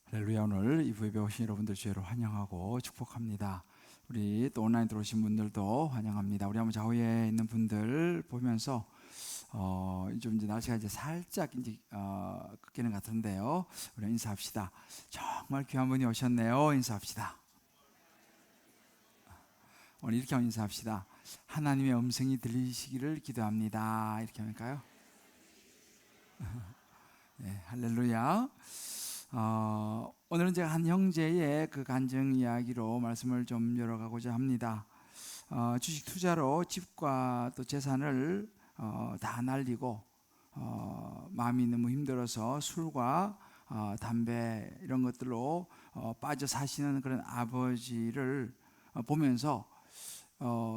할렐루야. 오늘 이 부에 오신 여러분들 주의로 환영하고 축복합니다. 우리 또 온라인 들어오신 분들도 환영합니다. 우리 한번 좌우에 있는 분들 보면서 좀 이제 날씨가 이제 살짝 이제 꺾이는 것 같은데요. 우리 인사합시다. 정말 귀한 분이 오셨네요. 인사합시다. 오늘 이렇게 한번 인사합시다. 하나님의 음성이 들리시기를 기도합니다. 이렇게 할까요? 네, 할렐루야. 오늘은 제가 한 형제의 그 간증 이야기로 말씀을 좀 열어가고자 합니다. 주식 투자로 집과 또 재산을 다 날리고 마음이 너무 힘들어서 술과 담배 이런 것들로 빠져 사시는 그런 아버지를 보면서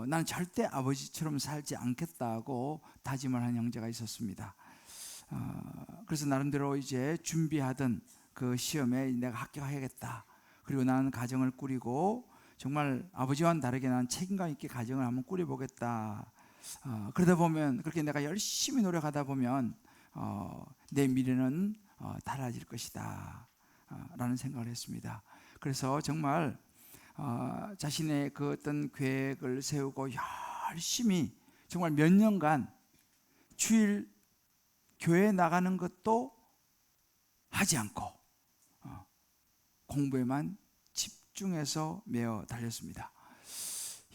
나는 절대 아버지처럼 살지 않겠다고 다짐을 한 형제가 있었습니다. 그래서 나름대로 이제 준비하던 그 시험에 내가 합격해야겠다. 그리고 나는 가정을 꾸리고 정말 아버지와는 다르게 나는 책임감 있게 가정을 한번 꾸려보겠다. 그러다 보면 그렇게 내가 열심히 노력하다 보면 내 미래는 달라질 것이다 라는 생각을 했습니다. 그래서 정말 자신의 그 어떤 계획을 세우고 열심히 정말 몇 년간 주일 교회에 나가는 것도 하지 않고 공부에만 집중해서 매어 달렸습니다.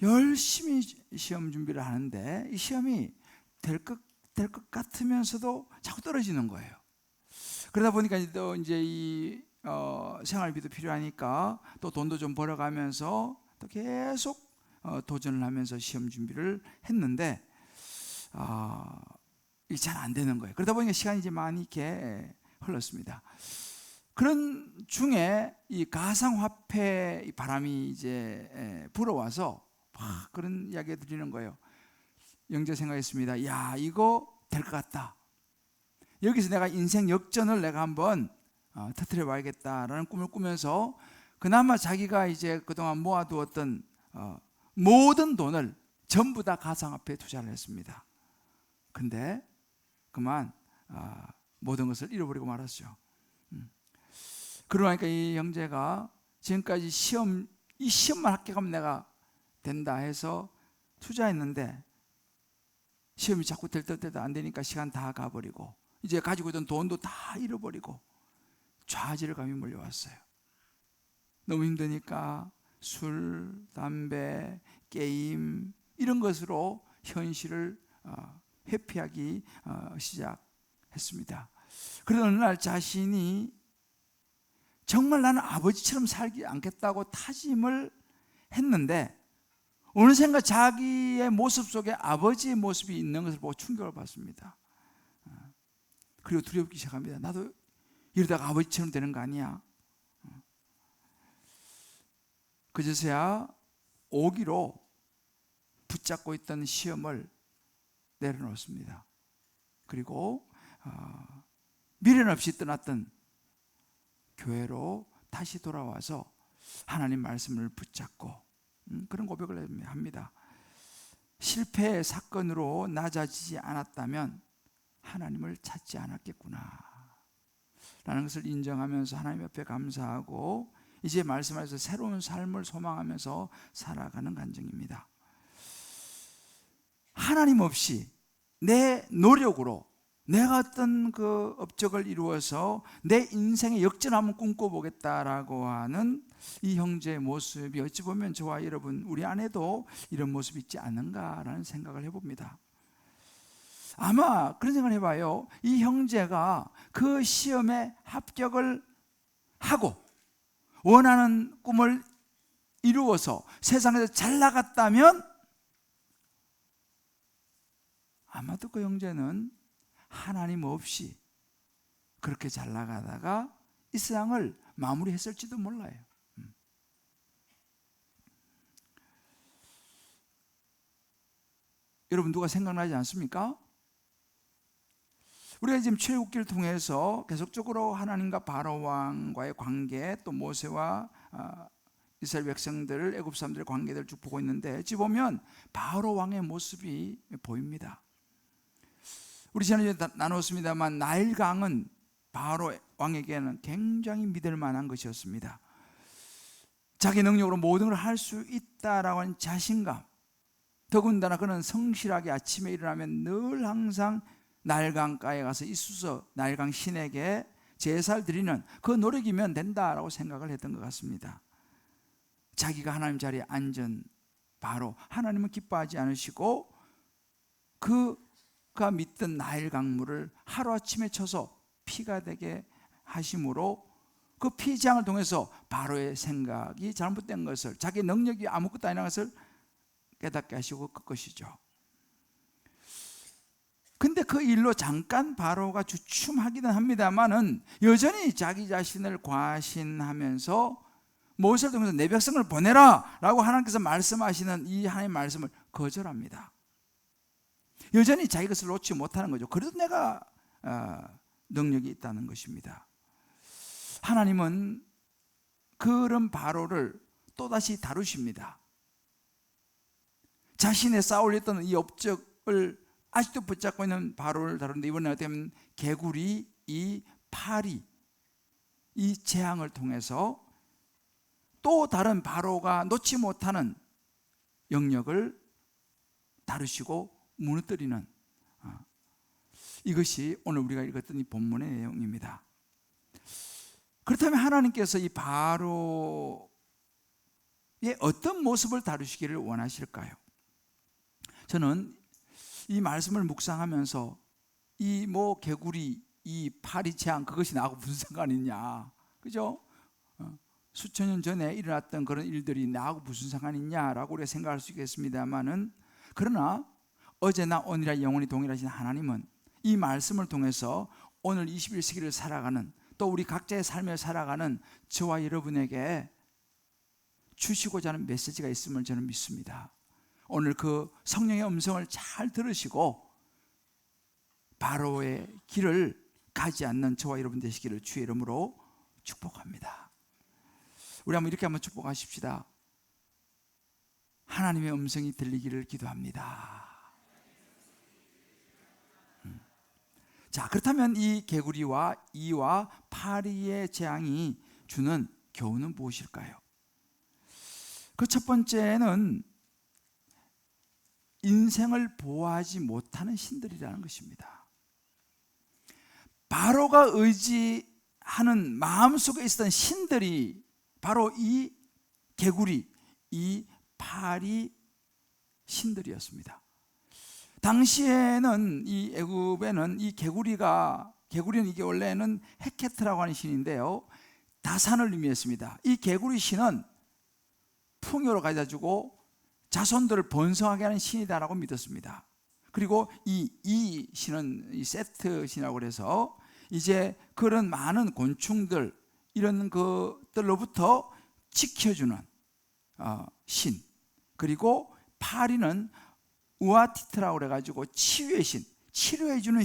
열심히 시험 준비를 하는데 이 시험이 될 것 같으면서도 자꾸 떨어지는 거예요. 그러다 보니까 또 이제 이 생활비도 필요하니까 또 돈도 좀 벌어가면서 또 계속 도전을 하면서 시험 준비를 했는데 이게 잘 안 되는 거예요. 그러다 보니까 시간이 이제 많이 이렇게 흘렀습니다. 그런 중에 이 가상화폐 바람이 이제 불어와서 막 그런 이야기 드리는 거예요. 영재 생각했습니다. 야, 이거 될 것 같다. 여기서 내가 인생 역전을 내가 한번 터뜨려 봐야겠다라는 꿈을 꾸면서 그나마 자기가 이제 그동안 모아두었던 모든 돈을 전부 다 가상화폐에 투자를 했습니다. 근데 그만 모든 것을 잃어버리고 말았죠. 그러니까 이 형제가 지금까지 이 시험만 합격하면 내가 된다 해서 투자했는데 시험이 자꾸 될 듯 안 되니까 시간 다 가버리고 이제 가지고 있던 돈도 다 잃어버리고 좌절감이 몰려왔어요. 너무 힘드니까 술, 담배, 게임 이런 것으로 현실을 회피하기 시작했습니다. 그러던 어느 날 자신이 정말 나는 아버지처럼 살지 않겠다고 다짐을 했는데 어느샌가 자기의 모습 속에 아버지의 모습이 있는 것을 보고 충격을 받습니다. 그리고 두렵기 시작합니다. 나도 이러다가 아버지처럼 되는 거 아니야? 그제서야 오기로 붙잡고 있던 시험을 내려놓습니다. 그리고 미련 없이 떠났던 교회로 다시 돌아와서 하나님 말씀을 붙잡고 그런 고백을 합니다. 실패의 사건으로 낮아지지 않았다면 하나님을 찾지 않았겠구나 라는 것을 인정하면서 하나님 옆에 감사하고 이제 말씀하셔서 새로운 삶을 소망하면서 살아가는 간증입니다. 하나님 없이 내 노력으로 내가 어떤 그 업적을 이루어서 내 인생의 역전함을 꿈꿔보겠다라고 하는 이 형제의 모습이 어찌 보면 저와 여러분 우리 안에도 이런 모습이 있지 않는가라는 생각을 해봅니다. 아마 그런 생각을 해봐요. 이 형제가 그 시험에 합격을 하고 원하는 꿈을 이루어서 세상에서 잘 나갔다면 아마도 그 형제는 하나님 없이 그렇게 잘 나가다가 이 세상을 마무리했을지도 몰라요. 여러분 누가 생각나지 않습니까? 우리가 지금 출애굽기를 통해서 계속적으로 하나님과 바로 왕과의 관계 또 모세와 이스라엘 백성들 애굽 사람들의 관계들을 쭉 보고 있는데 지금 보면 바로 왕의 모습이 보입니다. 우리 지난주에 나눴습니다만 나일강은 바로 왕에게는 굉장히 믿을 만한 것이었습니다. 자기 능력으로 모든 걸 할 수 있다라고 하는 자신감, 더군다나 그는 성실하게 아침에 일어나면 늘 항상 날강가에 가서 이수서 날강 신에게 제사를 드리는 그 노력이면 된다라고 생각을 했던 것 같습니다. 자기가 하나님 자리에 앉은 바로 하나님은 기뻐하지 않으시고 그가 믿던 나일 강물을 하루아침에 쳐서 피가 되게 하심으로 그 피장을 통해서 바로의 생각이 잘못된 것을, 자기 능력이 아무것도 아니라는 것을 깨닫게 하시고 그 것이죠. 근데 그 일로 잠깐 바로가 주춤하기는 합니다만은 여전히 자기 자신을 과신하면서 모세를 통해서 내 백성을 보내라 라고 하나님께서 말씀하시는 이 하나님의 말씀을 거절합니다. 여전히 자기 것을 놓지 못하는 거죠. 그래도 내가 능력이 있다는 것입니다. 하나님은 그런 바로를 또다시 다루십니다. 자신의 쌓아올렸던 이 업적을 아직도 붙잡고 있는 바로를 다루는데, 이번에 어떻게 하면 개구리, 이 파리, 이 재앙을 통해서 또 다른 바로가 놓지 못하는 영역을 다루시고 무너뜨리는, 이것이 오늘 우리가 읽었던 이 본문의 내용입니다. 그렇다면 하나님께서 이 바로의 어떤 모습을 다루시기를 원하실까요? 저는 이 말씀을 묵상하면서 이 개구리, 이 파리 재앙, 그것이 나하고 무슨 상관이 있냐, 그죠? 수천 년 전에 일어났던 그런 일들이 나하고 무슨 상관이 있냐라고 우리가 생각할 수 있겠습니다만은, 그러나 어제나 오늘이라 영원히 동일하신 하나님은 이 말씀을 통해서 오늘 21세기를 살아가는, 또 우리 각자의 삶을 살아가는 저와 여러분에게 주시고자 하는 메시지가 있음을 저는 믿습니다. 오늘 그 성령의 음성을 잘 들으시고 바로의 길을 가지 않는 저와 여러분 되시기를 주의 이름으로 축복합니다. 우리 한번 이렇게 한번 축복하십시다. 하나님의 음성이 들리기를 기도합니다. 자, 그렇다면 이 개구리와 이와 파리의 재앙이 주는 교훈은 무엇일까요? 그 첫 번째는 인생을 보호하지 못하는 신들이라는 것입니다. 바로가 의지하는 마음속에 있었던 신들이 바로 이 개구리, 이 파리 신들이었습니다. 당시에는 이 애굽에는 이 개구리는 이게 원래는 헤케트라고 하는 신인데요, 다산을 의미했습니다. 이 개구리 신은 풍요를 가져다주고 자손들을 번성하게 하는 신이다라고 믿었습니다. 그리고 이 신은 이 세트 신이라고 그래서 이제 그런 많은 곤충들, 이런 것들로부터 지켜주는 신, 그리고 파리는 우아티트라고 그래가지고 치유의 신, 치료해주는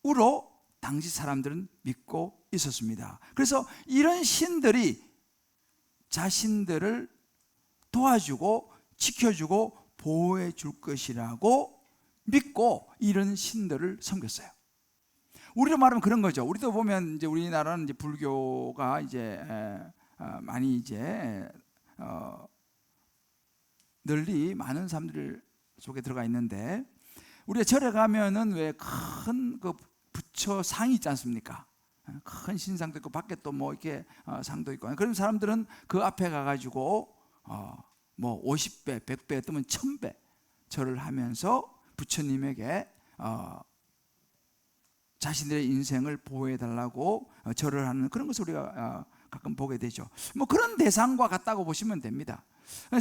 신으로 당시 사람들은 믿고 있었습니다. 그래서 이런 신들이 자신들을 도와주고 지켜주고 보호해 줄 것이라고 믿고 이런 신들을 섬겼어요. 우리로 말하면 그런 거죠. 우리도 보면 이제 우리나라는 이제 불교가 이제 많이 이제 널리 많은 사람들 속에 들어가 있는데, 우리가 절에 가면은 왜 큰 그 부처 상이 있지 않습니까? 큰 신상도 있고 밖에 또 이렇게 상도 있고, 그런 사람들은 그 앞에 가가지고 50배, 100배 또는 1000배 절을 하면서 부처님에게 자신들의 인생을 보호해 달라고 절을 하는 그런 것을 우리가 가끔 보게 되죠. 그런 대상과 같다고 보시면 됩니다.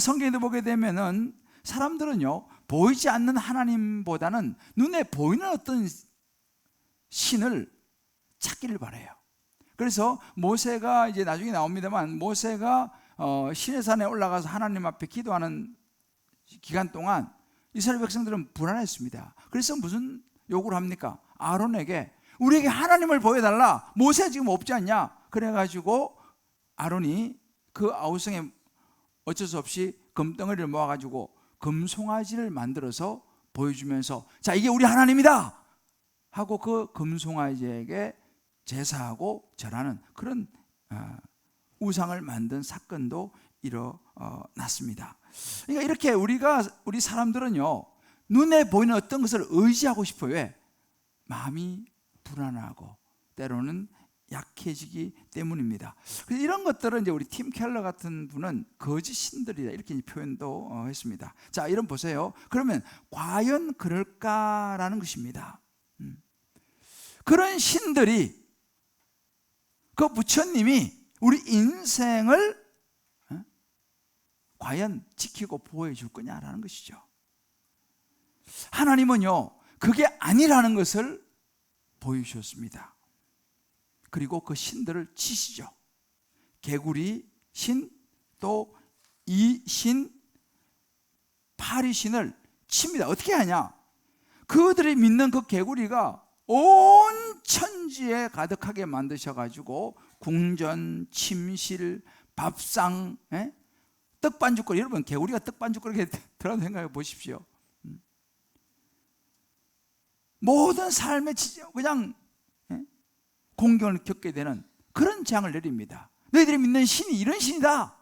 성경에도 보게 되면은 사람들은요, 보이지 않는 하나님보다는 눈에 보이는 어떤 신을 찾기를 바라요. 그래서 모세가 이제 나중에 나옵니다만, 모세가 시내산에 올라가서 하나님 앞에 기도하는 기간 동안 이스라엘 백성들은 불안했습니다. 그래서 무슨 요구를 합니까? 아론에게 우리에게 하나님을 보여달라. 모세 지금 없지 않냐? 그래가지고 아론이 그 아우성에 어쩔 수 없이 금덩어리를 모아가지고 금송아지를 만들어서 보여주면서, 자, 이게 우리 하나님이다 하고 그 금송아지에게 제사하고 절하는 그런 우상을 만든 사건도 일어났습니다. 그러니까 이렇게 우리 사람들은요, 눈에 보이는 어떤 것을 의지하고 싶어요. 왜? 마음이 불안하고 때로는 약해지기 때문입니다. 그래서 이런 것들은 이제 우리 팀 켈러 같은 분은 거짓 신들이다 이렇게 표현도 했습니다. 자, 이런 보세요. 그러면 과연 그럴까라는 것입니다. 그런 신들이, 그 부처님이 우리 인생을 과연 지키고 보호해 줄 거냐라는 것이죠. 하나님은요, 그게 아니라는 것을 보여주셨습니다. 그리고 그 신들을 치시죠. 개구리 신, 또 이 신, 파리 신을 칩니다. 어떻게 하냐? 그들이 믿는 그 개구리가 온 천지에 가득하게 만드셔가지고 궁전, 침실, 밥상, 떡반죽거리. 여러분, 개구리가 떡반죽거리에 들어가는 생각해 보십시오. 모든 삶에 그냥 공경을 겪게 되는 그런 재앙을 내립니다. 너희들이 믿는 신이 이런 신이다.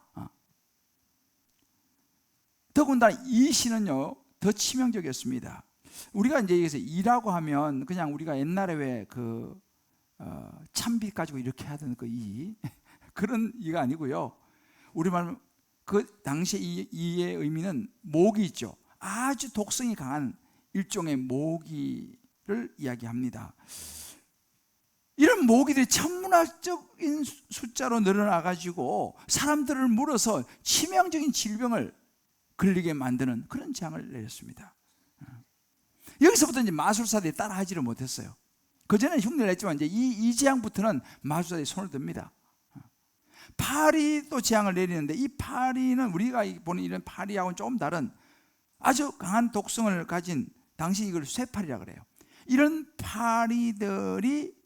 더군다나 이 신은요, 더 치명적이었습니다. 우리가 이제 여기서 이라고 하면 그냥 우리가 옛날에 왜 참빗 가지고 이렇게 하던 그 그런 이가 아니고요. 우리말 그 당시 이의 의미는 모기 있죠. 아주 독성이 강한 일종의 모기를 이야기합니다. 이런 모기들이 천문학적인 숫자로 늘어나가지고 사람들을 물어서 치명적인 질병을 걸리게 만드는 그런 재앙을 내렸습니다. 여기서부터 이제 마술사들이 따라하지를 못했어요. 그전에는 흉내를 냈지만 이제 이 재앙부터는 마술사들이 손을 듭니다. 파리도 재앙을 내리는데, 이 파리는 우리가 보는 이런 파리하고는 조금 다른 아주 강한 독성을 가진, 당시 이걸 쇠파리라고 그래요. 이런 파리들이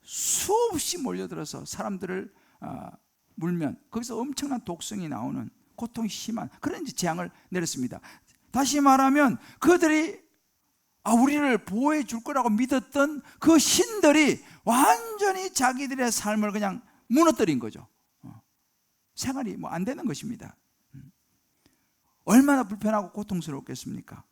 수없이 몰려들어서 사람들을 물면 거기서 엄청난 독성이 나오는, 고통이 심한 그런 재앙을 내렸습니다. 다시 말하면 그들이 우리를 보호해 줄 거라고 믿었던 그 신들이 완전히 자기들의 삶을 그냥 무너뜨린 거죠. 생활이 안 되는 것입니다. 얼마나 불편하고 고통스럽겠습니까?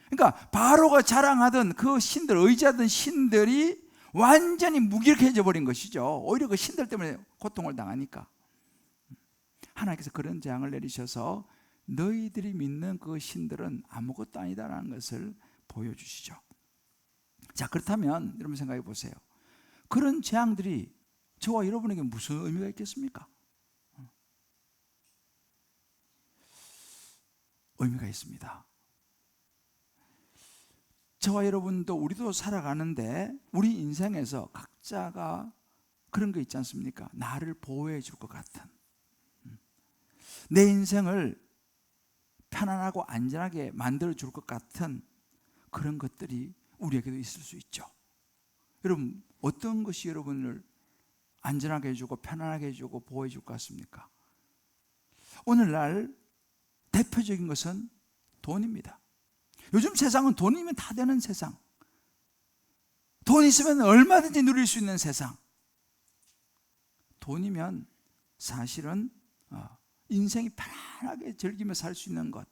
그러니까 바로가 자랑하던 그 신들, 의지하던 신들이 완전히 무기력해져 버린 것이죠. 오히려 그 신들 때문에 고통을 당하니까. 하나님께서 그런 재앙을 내리셔서 너희들이 믿는 그 신들은 아무것도 아니다라는 것을 보여주시죠. 자, 그렇다면 여러분 생각해 보세요. 그런 재앙들이 저와 여러분에게 무슨 의미가 있겠습니까? 의미가 있습니다. 저와 여러분도, 우리도 살아가는데 우리 인생에서 각자가 그런 거 있지 않습니까? 나를 보호해 줄 것 같은, 내 인생을 편안하고 안전하게 만들어 줄 것 같은 그런 것들이 우리에게도 있을 수 있죠. 여러분, 어떤 것이 여러분을 안전하게 해주고 편안하게 해주고 보호해 줄 것 같습니까? 오늘날 대표적인 것은 돈입니다. 요즘 세상은 돈이면 다 되는 세상, 돈 있으면 얼마든지 누릴 수 있는 세상. 돈이면 사실은 인생이 편안하게 즐기며 살 수 있는 것.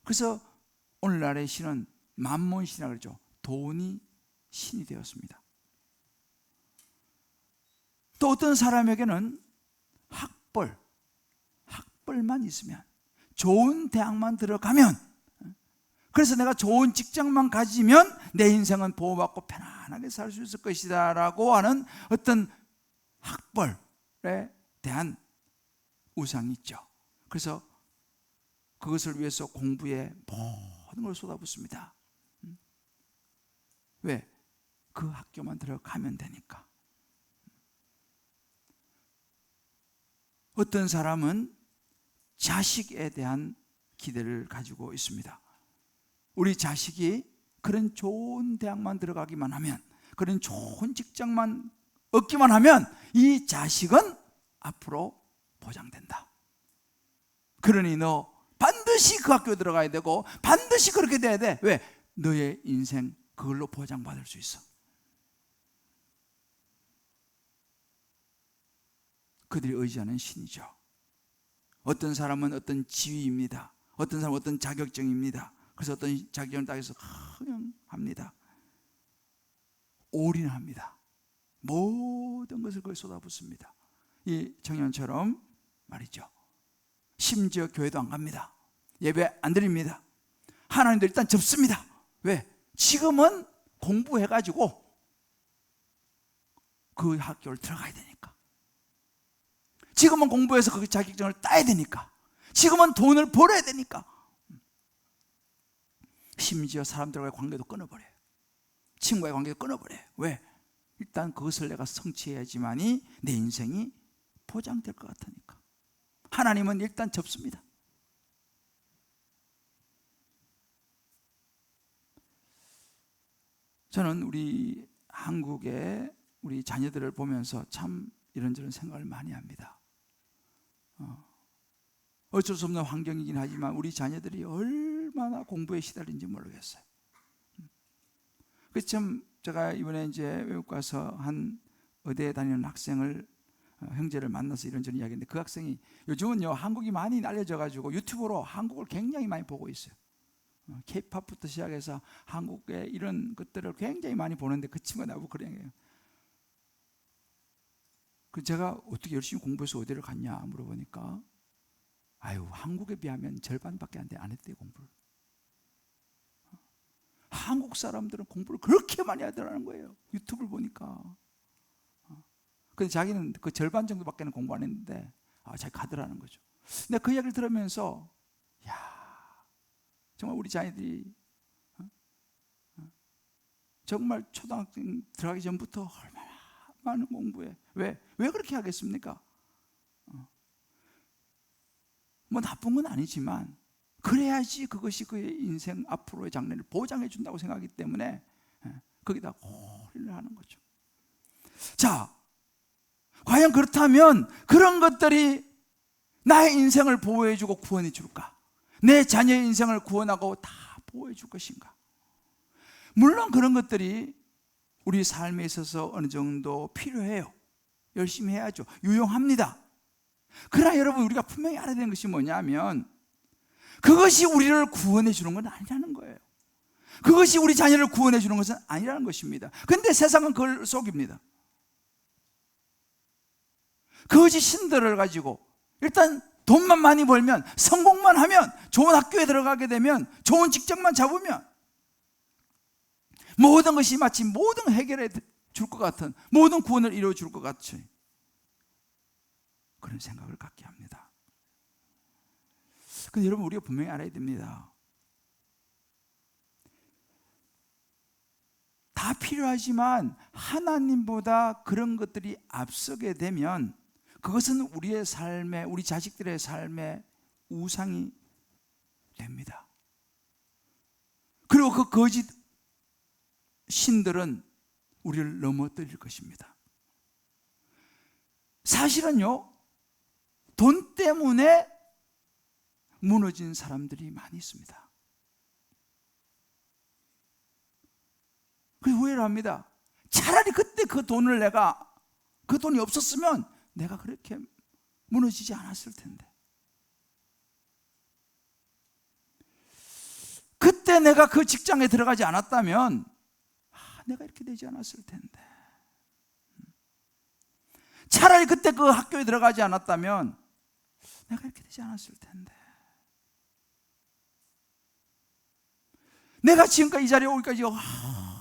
그래서 오늘날의 신은 만몬신이라고 그러죠. 돈이 신이 되었습니다. 또 어떤 사람에게는 학벌만 있으면, 좋은 대학만 들어가면, 그래서 내가 좋은 직장만 가지면 내 인생은 보호받고 편안하게 살 수 있을 것이다 라고 하는 어떤 학벌에 대한 우상이 있죠. 그래서 그것을 위해서 공부에 모든 걸 쏟아붓습니다. 왜? 그 학교만 들어가면 되니까. 어떤 사람은 자식에 대한 기대를 가지고 있습니다. 우리 자식이 그런 좋은 대학만 들어가기만 하면, 그런 좋은 직장만 얻기만 하면 이 자식은 앞으로 보장된다. 그러니 너 반드시 그 학교에 들어가야 되고 반드시 그렇게 돼야 돼. 왜? 너의 인생 그걸로 보장받을 수 있어. 그들이 의지하는 신이죠. 어떤 사람은 어떤 지위입니다. 어떤 사람은 어떤 자격증입니다. 그래서 어떤 자격증을 따서 흥행합니다. 올인합니다. 모든 것을 거기에 쏟아붓습니다. 이 청년처럼 말이죠. 심지어 교회도 안 갑니다. 예배 안 드립니다. 하나님도 일단 접습니다. 왜? 지금은 공부해가지고 그 학교를 들어가야 되니까. 지금은 공부해서 그 자격증을 따야 되니까. 지금은 돈을 벌어야 되니까. 심지어 사람들과의 관계도 끊어버려요. 친구와의 관계도 끊어버려요. 왜? 일단 그것을 내가 성취해야지만이 내 인생이 보장될 것 같으니까. 하나님은 일단 접습니다. 저는 우리 한국의 우리 자녀들을 보면서 참 이런저런 생각을 많이 합니다. 어쩔 수 없는 환경이긴 하지만 우리 자녀들이 얼마나 공부에 시달린지 모르겠어요. 그래서 참 제가 이번에 이제 외국 가서 한 의대에 다니는 학생을 형제를 만나서 이런저런 이야기했는데 그 학생이 요즘은요 한국이 많이 알려져 가지고 유튜브로 한국을 굉장히 많이 보고 있어요. K-팝부터 시작해서 한국의 이런 것들을 굉장히 많이 보는데 그 친구가 나보고 그래요. 그 제가 어떻게 열심히 공부해서 어디를 갔냐 물어보니까 아유 한국에 비하면 절반밖에 안 했대요 공부를. 한국 사람들은 공부를 그렇게 많이 하더라는 거예요. 유튜브를 보니까. 근데 자기는 그 절반 정도밖에 공부 안 했는데 자기 가더라는 거죠. 근데 그 이야기를 들으면서 야 정말 우리 자녀들이 정말 초등학생 들어가기 전부터 얼마나 많은 공부해. 왜 그렇게 하겠습니까? 뭐 나쁜 건 아니지만 그래야지 그것이 그의 인생 앞으로의 장래를 보장해 준다고 생각하기 때문에 거기다 골인을 하는 거죠. 자, 과연 그렇다면 그런 것들이 나의 인생을 보호해 주고 구원해 줄까? 내 자녀의 인생을 구원하고 다 보호해 줄 것인가? 물론 그런 것들이 우리 삶에 있어서 어느 정도 필요해요. 열심히 해야죠. 유용합니다. 그러나 여러분 우리가 분명히 알아야 되는 것이 뭐냐면 그것이 우리를 구원해 주는 건 아니라는 거예요. 그것이 우리 자녀를 구원해 주는 것은 아니라는 것입니다. 그런데 세상은 그걸 속입니다. 거짓 신들을 가지고 일단 돈만 많이 벌면 성공만 하면 좋은 학교에 들어가게 되면 좋은 직장만 잡으면 모든 것이 마치 모든 해결해 줄 것 같은 모든 구원을 이루어 줄 것 같이 그런 생각을 갖게 합니다. 근데 여러분 우리가 분명히 알아야 됩니다. 다 필요하지만 하나님보다 그런 것들이 앞서게 되면 그것은 우리의 삶에 우리 자식들의 삶에 우상이 됩니다. 그리고 그 거짓 신들은 우리를 넘어뜨릴 것입니다. 사실은요 돈 때문에 무너진 사람들이 많이 있습니다. 그래서 후회를 합니다. 차라리 그때 그 돈을 그 돈이 없었으면 내가 그렇게 무너지지 않았을 텐데. 그때 내가 그 직장에 들어가지 않았다면 내가 이렇게 되지 않았을 텐데. 차라리 그때 그 학교에 들어가지 않았다면 내가 이렇게 되지 않았을 텐데. 내가 지금까지 이 자리에 오기까지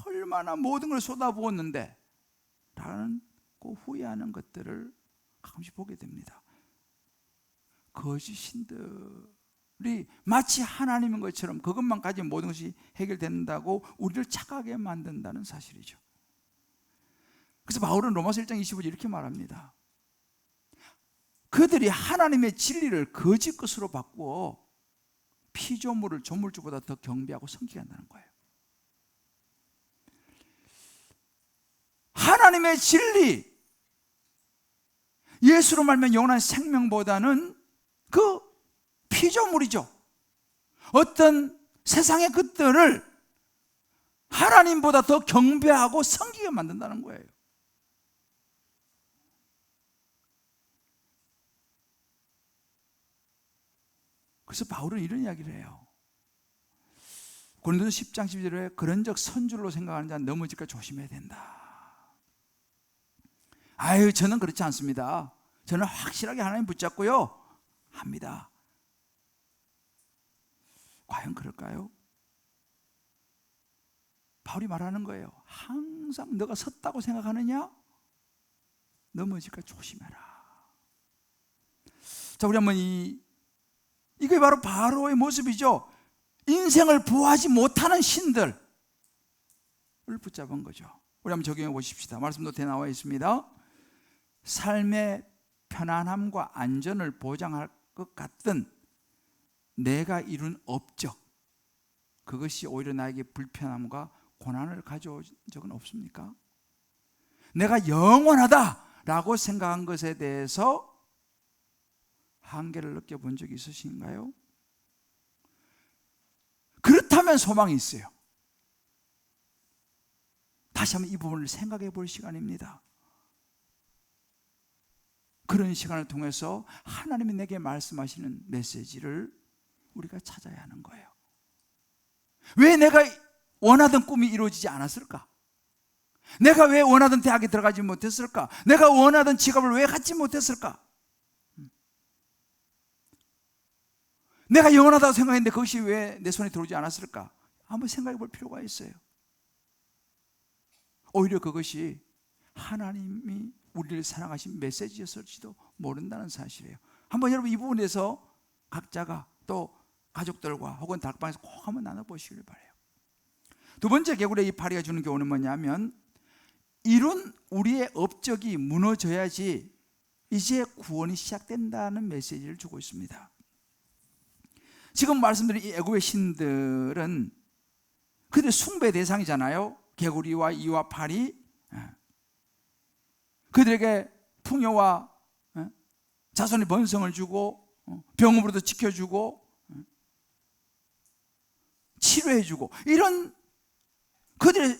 얼마나 모든 걸 쏟아부었는데 라는 그 후회하는 것들을 가끔씩 보게 됩니다. 거짓 신들이 마치 하나님인 것처럼 그것만 가지면 모든 것이 해결된다고 우리를 착하게 만든다는 사실이죠. 그래서 바울은 로마서 1장 25절 이렇게 말합니다. 그들이 하나님의 진리를 거짓 것으로 바꾸어 피조물을 조물주보다 더 경배하고 섬기게 한다는 거예요. 하나님의 진리, 예수로 말하면 영원한 생명보다는 그 피조물이죠. 어떤 세상의 것들을 하나님보다 더 경배하고 섬기게 만든다는 거예요. 그래서 바울은 이런 이야기를 해요. 고린도서 10장 12절에 그런 적 선줄로 생각하는 자는 넘어질까 조심해야 된다. 아유, 저는 그렇지 않습니다. 저는 확실하게 하나님 붙잡고요 합니다. 과연 그럴까요? 바울이 말하는 거예요. 항상 너가 섰다고 생각하느냐? 넘어질까 조심해라. 자, 우리 한번 이게 바로 바로의 모습이죠. 인생을 보호하지 못하는 신들을 붙잡은 거죠. 우리 한번 적용해 보십시다. 말씀 노트에 나와 있습니다. 삶의 편안함과 안전을 보장할 것 같던 내가 이룬 업적, 그것이 오히려 나에게 불편함과 고난을 가져온 적은 없습니까? 내가 영원하다라고 생각한 것에 대해서 한계를 느껴본 적이 있으신가요? 그렇다면 소망이 있어요. 다시 한번 이 부분을 생각해 볼 시간입니다. 그런 시간을 통해서 하나님이 내게 말씀하시는 메시지를 우리가 찾아야 하는 거예요. 왜 내가 원하던 꿈이 이루어지지 않았을까? 내가 왜 원하던 대학에 들어가지 못했을까? 내가 원하던 직업을 왜 갖지 못했을까? 내가 영원하다고 생각했는데 그것이 왜 내 손에 들어오지 않았을까? 한번 생각해 볼 필요가 있어요. 오히려 그것이 하나님이 우리를 사랑하신 메시지였을지도 모른다는 사실이에요. 한번 여러분 이 부분에서 각자가 또 가족들과 혹은 다락방에서 꼭 한번 나눠보시길 바라요. 두 번째 개구리의 이파리가 주는 교훈은 뭐냐면 이룬 우리의 업적이 무너져야지 이제 구원이 시작된다는 메시지를 주고 있습니다. 지금 말씀드린 이 애굽의 신들은 그들의 숭배 대상이잖아요. 개구리와 이와 파리, 그들에게 풍요와 자손의 번성을 주고 병음으로도 지켜주고 치료해주고 이런 그들의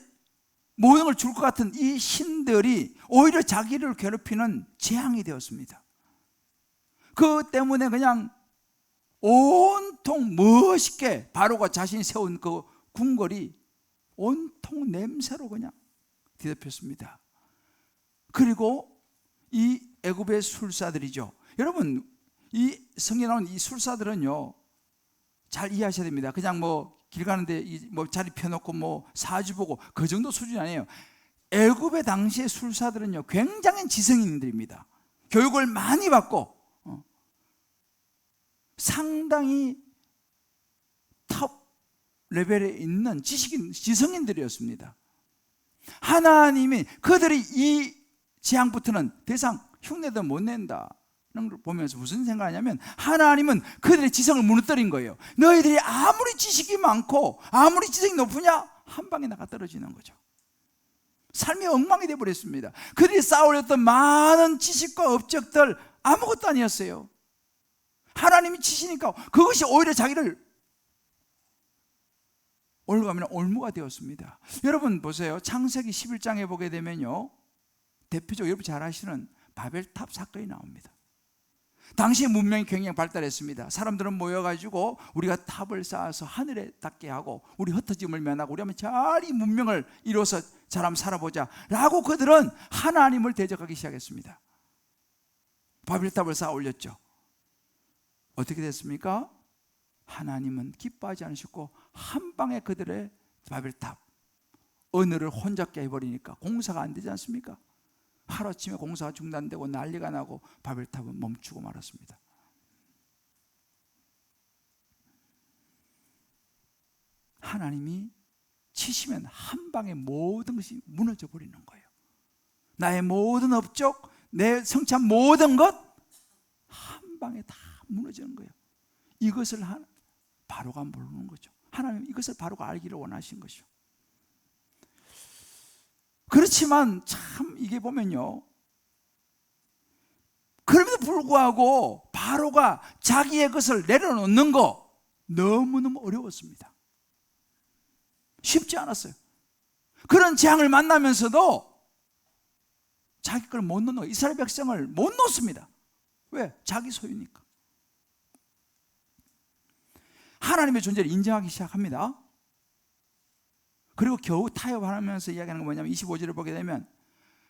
모든 걸 줄 것 같은 이 신들이 오히려 자기를 괴롭히는 재앙이 되었습니다. 그 때문에 그냥 온통 멋있게 바로가 자신이 세운 그 궁궐이 온통 냄새로 그냥 뒤덮였습니다. 그리고 이 애굽의 술사들이죠. 여러분 이 성경에 나온 이 술사들은요 잘 이해하셔야 됩니다. 그냥 뭐 길 가는데 뭐 자리 펴놓고 뭐 사주 보고 그 정도 수준이 아니에요. 애굽의 당시의 술사들은요 굉장한 지성인들입니다. 교육을 많이 받고 상당히 탑 레벨에 있는 지성인들이었습니다. 하나님이 그들이 이 재앙부터는 더 이상 흉내도 못 낸다는 걸 보면서 무슨 생각하냐면 하나님은 그들의 지성을 무너뜨린 거예요. 너희들이 아무리 지식이 많고 아무리 지성이 높으냐 한 방에 나가 떨어지는 거죠. 삶이 엉망이 되어버렸습니다. 그들이 쌓아올렸던 많은 지식과 업적들 아무것도 아니었어요. 하나님이 치시니까 그것이 오히려 자기를 올가면 올무가 되었습니다. 여러분 보세요. 창세기 11장에 보게 되면요 대표적으로 여러분 잘 아시는 바벨탑 사건이 나옵니다. 당시 문명이 굉장히 발달했습니다. 사람들은 모여가지고 우리가 탑을 쌓아서 하늘에 닿게 하고 우리 흩어짐을 면하고 우리 한번 잘 이 문명을 이루어서 잘 한번 살아보자 라고 그들은 하나님을 대적하기 시작했습니다. 바벨탑을 쌓아 올렸죠. 어떻게 됐습니까? 하나님은 기뻐하지 않으셨고 한 방에 그들의 바벨탑 언어를 혼잡게 해버리니까 공사가 안 되지 않습니까? 하루아침에 공사가 중단되고 난리가 나고 바벨탑은 멈추고 말았습니다. 하나님이 치시면 한 방에 모든 것이 무너져 버리는 거예요. 나의 모든 업적, 내 성취한 모든 것 한 방에 다 무너지는 거예요. 이것을 바로가 모르는 거죠. 하나님 이것을 바로가 알기를 원하신 것이죠. 그렇지만 참 이게 보면요 그럼에도 불구하고 바로가 자기의 것을 내려놓는 거 너무너무 어려웠습니다. 쉽지 않았어요. 그런 재앙을 만나면서도 자기 걸 못 놓는 거예요. 이스라엘 백성을 못 놓습니다. 왜? 자기 소유니까. 하나님의 존재를 인정하기 시작합니다. 그리고 겨우 타협하면서 이야기하는 건 뭐냐면 25절을 보게 되면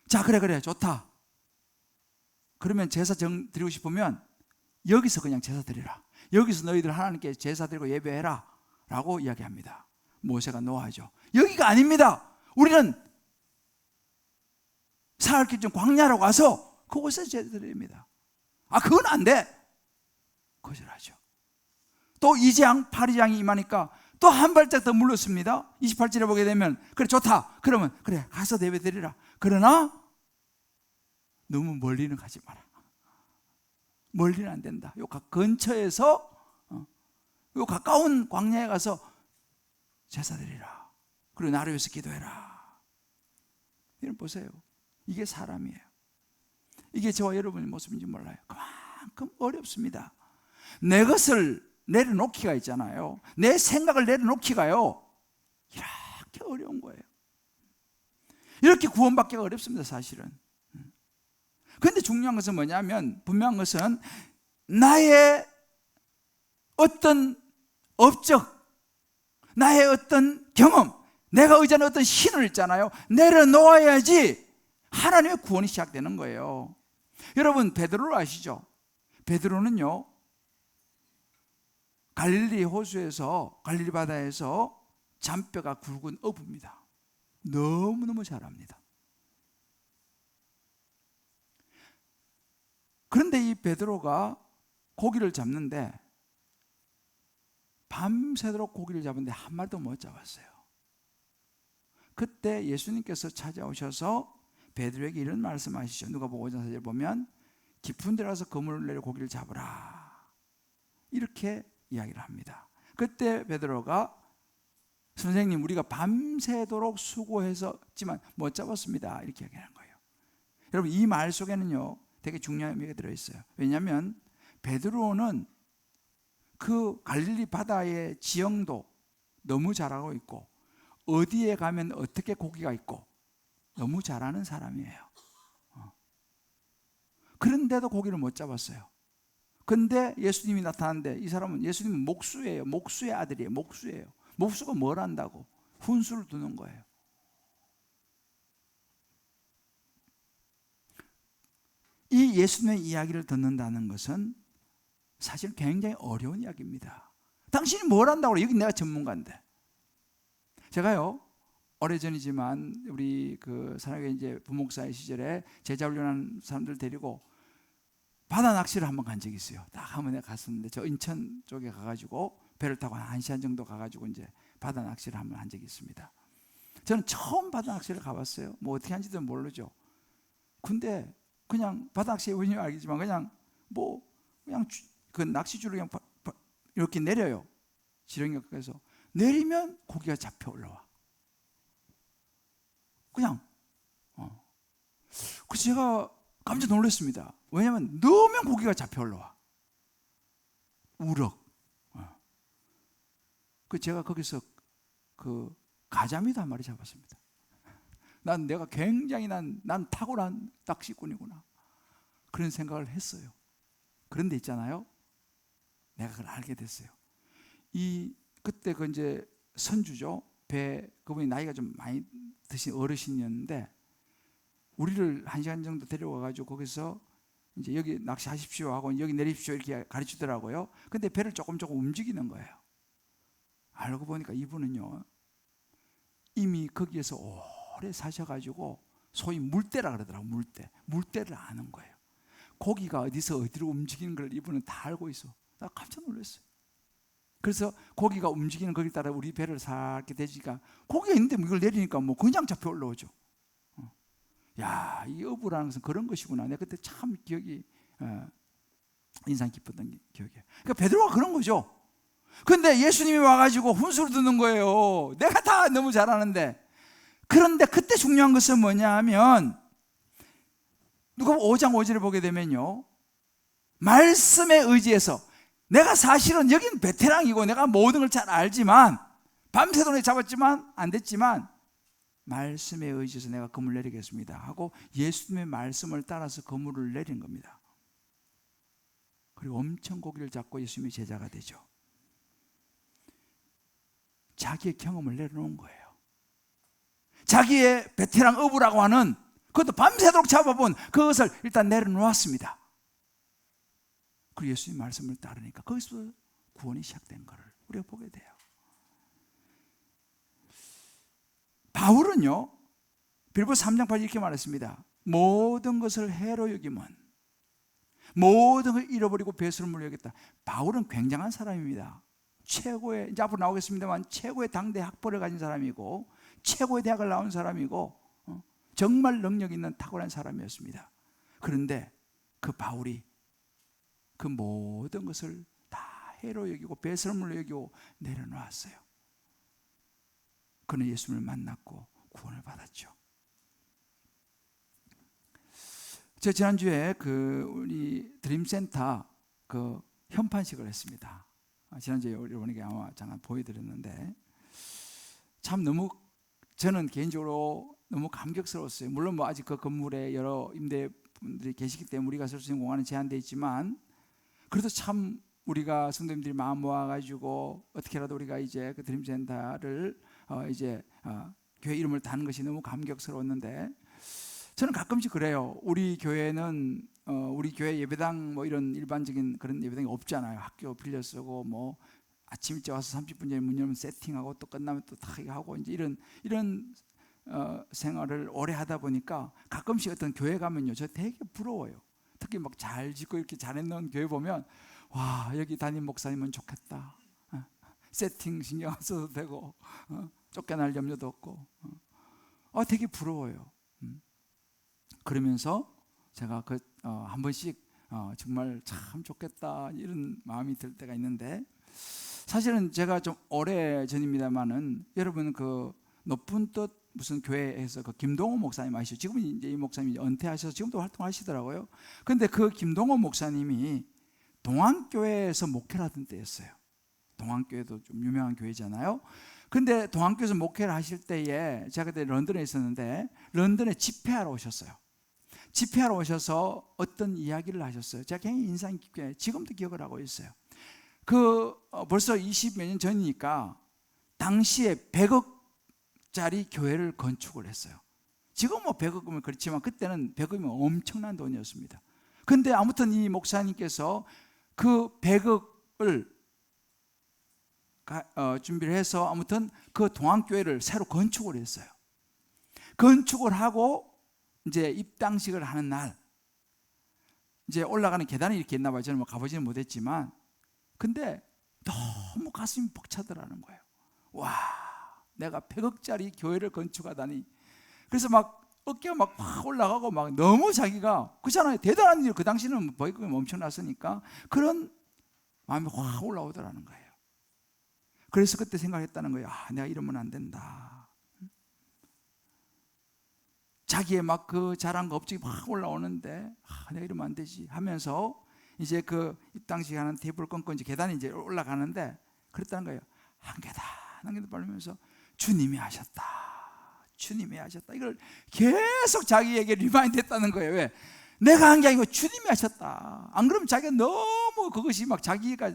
자 그래 좋다. 그러면 제사 드리고 싶으면 여기서 그냥 제사 드리라. 여기서 너희들 하나님께 제사 드리고 예배해라 라고 이야기합니다. 모세가 노하죠. 여기가 아닙니다. 우리는 사흘 길쯤 광야로 가서 그곳에서 제사 드립니다. 그건 안 돼. 거절하죠. 또 2장 8장이 임하니까 또 한 발짝 더 물렀습니다. 28절에 보게 되면 그래 좋다. 그러면 그래 가서 예배 드리라. 그러나 너무 멀리는 가지 마라. 멀리는 안 된다. 요 근처에서 요 가까운 광야에 가서 제사 드리라. 그리고 나를 위해서 기도해라. 여러분 보세요. 이게 사람이에요. 이게 저와 여러분의 모습인지 몰라요. 그만큼 어렵습니다. 내 것을 내려놓기가 있잖아요. 내 생각을 내려놓기가요. 이렇게 어려운 거예요. 이렇게 구원받기가 어렵습니다, 사실은. 그런데 중요한 것은 뭐냐면, 분명한 것은 나의 어떤 업적, 나의 어떤 경험, 내가 의지하는 어떤 신을 있잖아요. 내려놓아야지 하나님의 구원이 시작되는 거예요. 여러분 베드로를 아시죠? 베드로는요 갈릴리 호수에서, 갈릴리 바다에서 잔뼈가 굵은 어부입니다. 너무너무 잘합니다. 그런데 이 베드로가 고기를 잡는데 밤새도록 고기를 잡았는데 한 마리도 못 잡았어요. 그때 예수님께서 찾아오셔서 베드로에게 이런 말씀하시죠. 누가복음 5장 4절 보면 깊은 데 가서 그물을 내려 고기를 잡으라 이렇게 이야기를 합니다. 그때 베드로가 선생님 우리가 밤새도록 수고했었지만 못 잡았습니다 이렇게 이야기하는 거예요. 여러분 이 말 속에는요 되게 중요한 의미가 들어있어요. 왜냐하면 베드로는 그 갈릴리 바다의 지형도 너무 잘 알고 있고 어디에 가면 어떻게 고기가 있고 너무 잘 아는 사람이에요. 그런데도 고기를 못 잡았어요. 근데 예수님이 나타났는데 이 사람은, 예수님은 목수예요. 목수의 아들이에요. 목수예요. 목수가 뭘 한다고? 훈수를 두는 거예요. 이 예수님의 이야기를 듣는다는 것은 사실 굉장히 어려운 이야기입니다. 당신이 뭘 한다고 그래? 여기 내가 전문가인데. 제가요 오래전이지만 우리 그 사랑의 이제 부목사의 시절에 제자 훈련한 사람들 데리고 바다 낚시를 한번 간 적이 있어요. 딱 한 번에 갔었는데 저 인천 쪽에 가가지고 배를 타고 한 1시간 정도 가가지고 이제 바다 낚시를 한번 한 적이 있습니다. 저는 처음 바다 낚시를 가봤어요. 뭐 어떻게 하는지도 모르죠. 근데 그냥 바다 낚시의 원인은 알겠지만 그냥 그 낚시줄을 그냥 이렇게 내려요. 지렁이에서 내리면 고기가 잡혀 올라와. 그냥. 그래서 제가 깜짝 놀랐습니다. 왜냐하면 넣으면 고기가 잡혀 올라와. 우럭. 그 제가 거기서 그 가자미도 한 마리 잡았습니다. 내가 굉장히 난 탁월한 낚시꾼이구나 그런 생각을 했어요. 그런데 있잖아요. 내가 그걸 알게 됐어요. 그때 그 이제 선주죠. 그분이 나이가 좀 많이 드신 어르신이었는데 우리를 1시간 정도 데려와가지고 거기서 이제 여기 낚시하십시오 하고 여기 내리십시오 이렇게 가르치더라고요. 근데 배를 조금 움직이는 거예요. 알고 보니까 이분은요 이미 거기에서 오래 사셔가지고 소위 물대라 그러더라고요. 물대를 아는 거예요. 고기가 어디서 어디로 움직이는 걸 이분은 다 알고 있어. 나 깜짝 놀랐어요. 그래서 고기가 움직이는 거기에 따라 우리 배를 살게 되니까 고기가 있는데 이걸 내리니까 뭐 그냥 잡혀 올라오죠. 야, 이 어부라는 것은 그런 것이구나. 내가 그때 참 기억이 인상 깊었던 기억이에요. 그러니까 베드로가 그런 거죠. 근데 예수님이 와가지고 훈수를 두는 거예요. 내가 다 너무 잘하는데. 그런데 그때 중요한 것은 뭐냐 하면 누가복음 5장 5절을 보게 되면요 말씀에 의지해서 내가 사실은 여긴 베테랑이고 내가 모든 걸 잘 알지만 밤새도록 잡았지만 안 됐지만 말씀에 의지해서 내가 그물 내리겠습니다 하고 예수님의 말씀을 따라서 그물을 내린 겁니다. 그리고 엄청 고기를 잡고 예수님의 제자가 되죠. 자기의 경험을 내려놓은 거예요. 자기의 베테랑 어부라고 하는, 그것도 밤새도록 잡아본 그것을 일단 내려놓았습니다. 그리고 예수님 말씀을 따르니까 거기서 구원이 시작된 것을 우리가 보게 돼요. 바울은요, 빌립보서 3장 8절 이렇게 말했습니다. 모든 것을 해로 여김은 모든 걸 잃어버리고 배수를 물려야겠다. 바울은 굉장한 사람입니다. 최고의, 이제 앞으로 나오겠습니다만, 최고의 당대 학벌을 가진 사람이고 최고의 대학을 나온 사람이고 정말 능력 있는 탁월한 사람이었습니다. 그런데 그 바울이 그 모든 것을 다 해로 여기고 배수를 물려 여기고 내려놓았어요. 그는 예수님을 만났고 구원을 받았죠. 제가 지난주에 우리 드림센터 현판식을 했습니다. 지난주에 여러분에게 아마 잠깐 보여드렸는데, 참 너무 저는 개인적으로 너무 감격스러웠어요. 물론 아직 그 건물에 여러 임대분들이 계시기 때문에 우리가 쓸 수 있는 공간은 제한되어 있지만, 그래도 참 우리가 성도님들이 마음 모아가지고 어떻게라도 우리가 이제 그 드림센터를 교회 이름을 다는 것이 너무 감격스러웠는데, 저는 가끔씩 그래요. 우리 교회는 우리 교회 예배당 이런 일반적인 그런 예배당이 없잖아요. 학교 빌려 쓰고 아침 일찍 와서 30분 전에 문 열면 세팅하고 또 끝나면 또 다 하고 이제 이런 생활을 오래 하다 보니까 가끔씩 어떤 교회 가면요, 저 되게 부러워요. 특히 잘 짓고 이렇게 잘해놓은 교회 보면, 와, 여기 담임 목사님은 좋겠다. 세팅 신경 안 써도 되고 쫓겨날 염려도 없고 되게 부러워요. 그러면서 제가 한 번씩 정말 참 좋겠다 이런 마음이 들 때가 있는데, 사실은 제가 좀 오래 전입니다만은 여러분 높은 뜻 무슨 교회에서 김동호 목사님 아시죠? 지금은 이제 이 목사님이 은퇴하셔서 지금도 활동하시더라고요. 근데 그 김동호 목사님이 동안교회에서 목회를 하던 때였어요. 동안교회도 좀 유명한 교회잖아요. 근데 동안교회에서 목회를 하실 때에 제가 그때 런던에 있었는데, 런던에 집회하러 오셨어요. 집회하러 오셔서 어떤 이야기를 하셨어요. 제가 굉장히 인상 깊게 지금도 기억을 하고 있어요. 벌써 20몇 년 전이니까 당시에 100억짜리 교회를 건축을 했어요. 지금 100억이면 그렇지만 그때는 100억이면 엄청난 돈이었습니다. 근데 아무튼 이 목사님께서 그 100억을 준비를 해서 아무튼 그 동안교회를 새로 건축을 했어요. 건축을 하고 이제 입당식을 하는 날, 이제 올라가는 계단이 이렇게 있나 봐요. 저는 가보지는 못했지만, 근데 너무 가슴이 벅차더라는 거예요. 와, 내가 100억짜리 교회를 건축하다니. 그래서 어깨가 확 올라가고 너무 자기가, 그렇잖아요. 대단한 일, 그 당시는 보이금이 엄청났으니까 그런 마음이 확 올라오더라는 거예요. 그래서 그때 생각했다는 거예요. 내가 이러면 안 된다. 자기의 그 자랑 업적이 확 올라오는데, 내가 이러면 안 되지 하면서 이제 입당식 하는 테이블 끊고 이제 계단이 이제 올라가는데, 그랬다는 거예요. 한 계단 밟으면서 주님이 하셨다. 주님이 하셨다. 이걸 계속 자기에게 리마인드 했다는 거예요. 왜? 내가 한 게 아니고 주님이 하셨다. 안 그러면 자기가 너무 그것이 자기가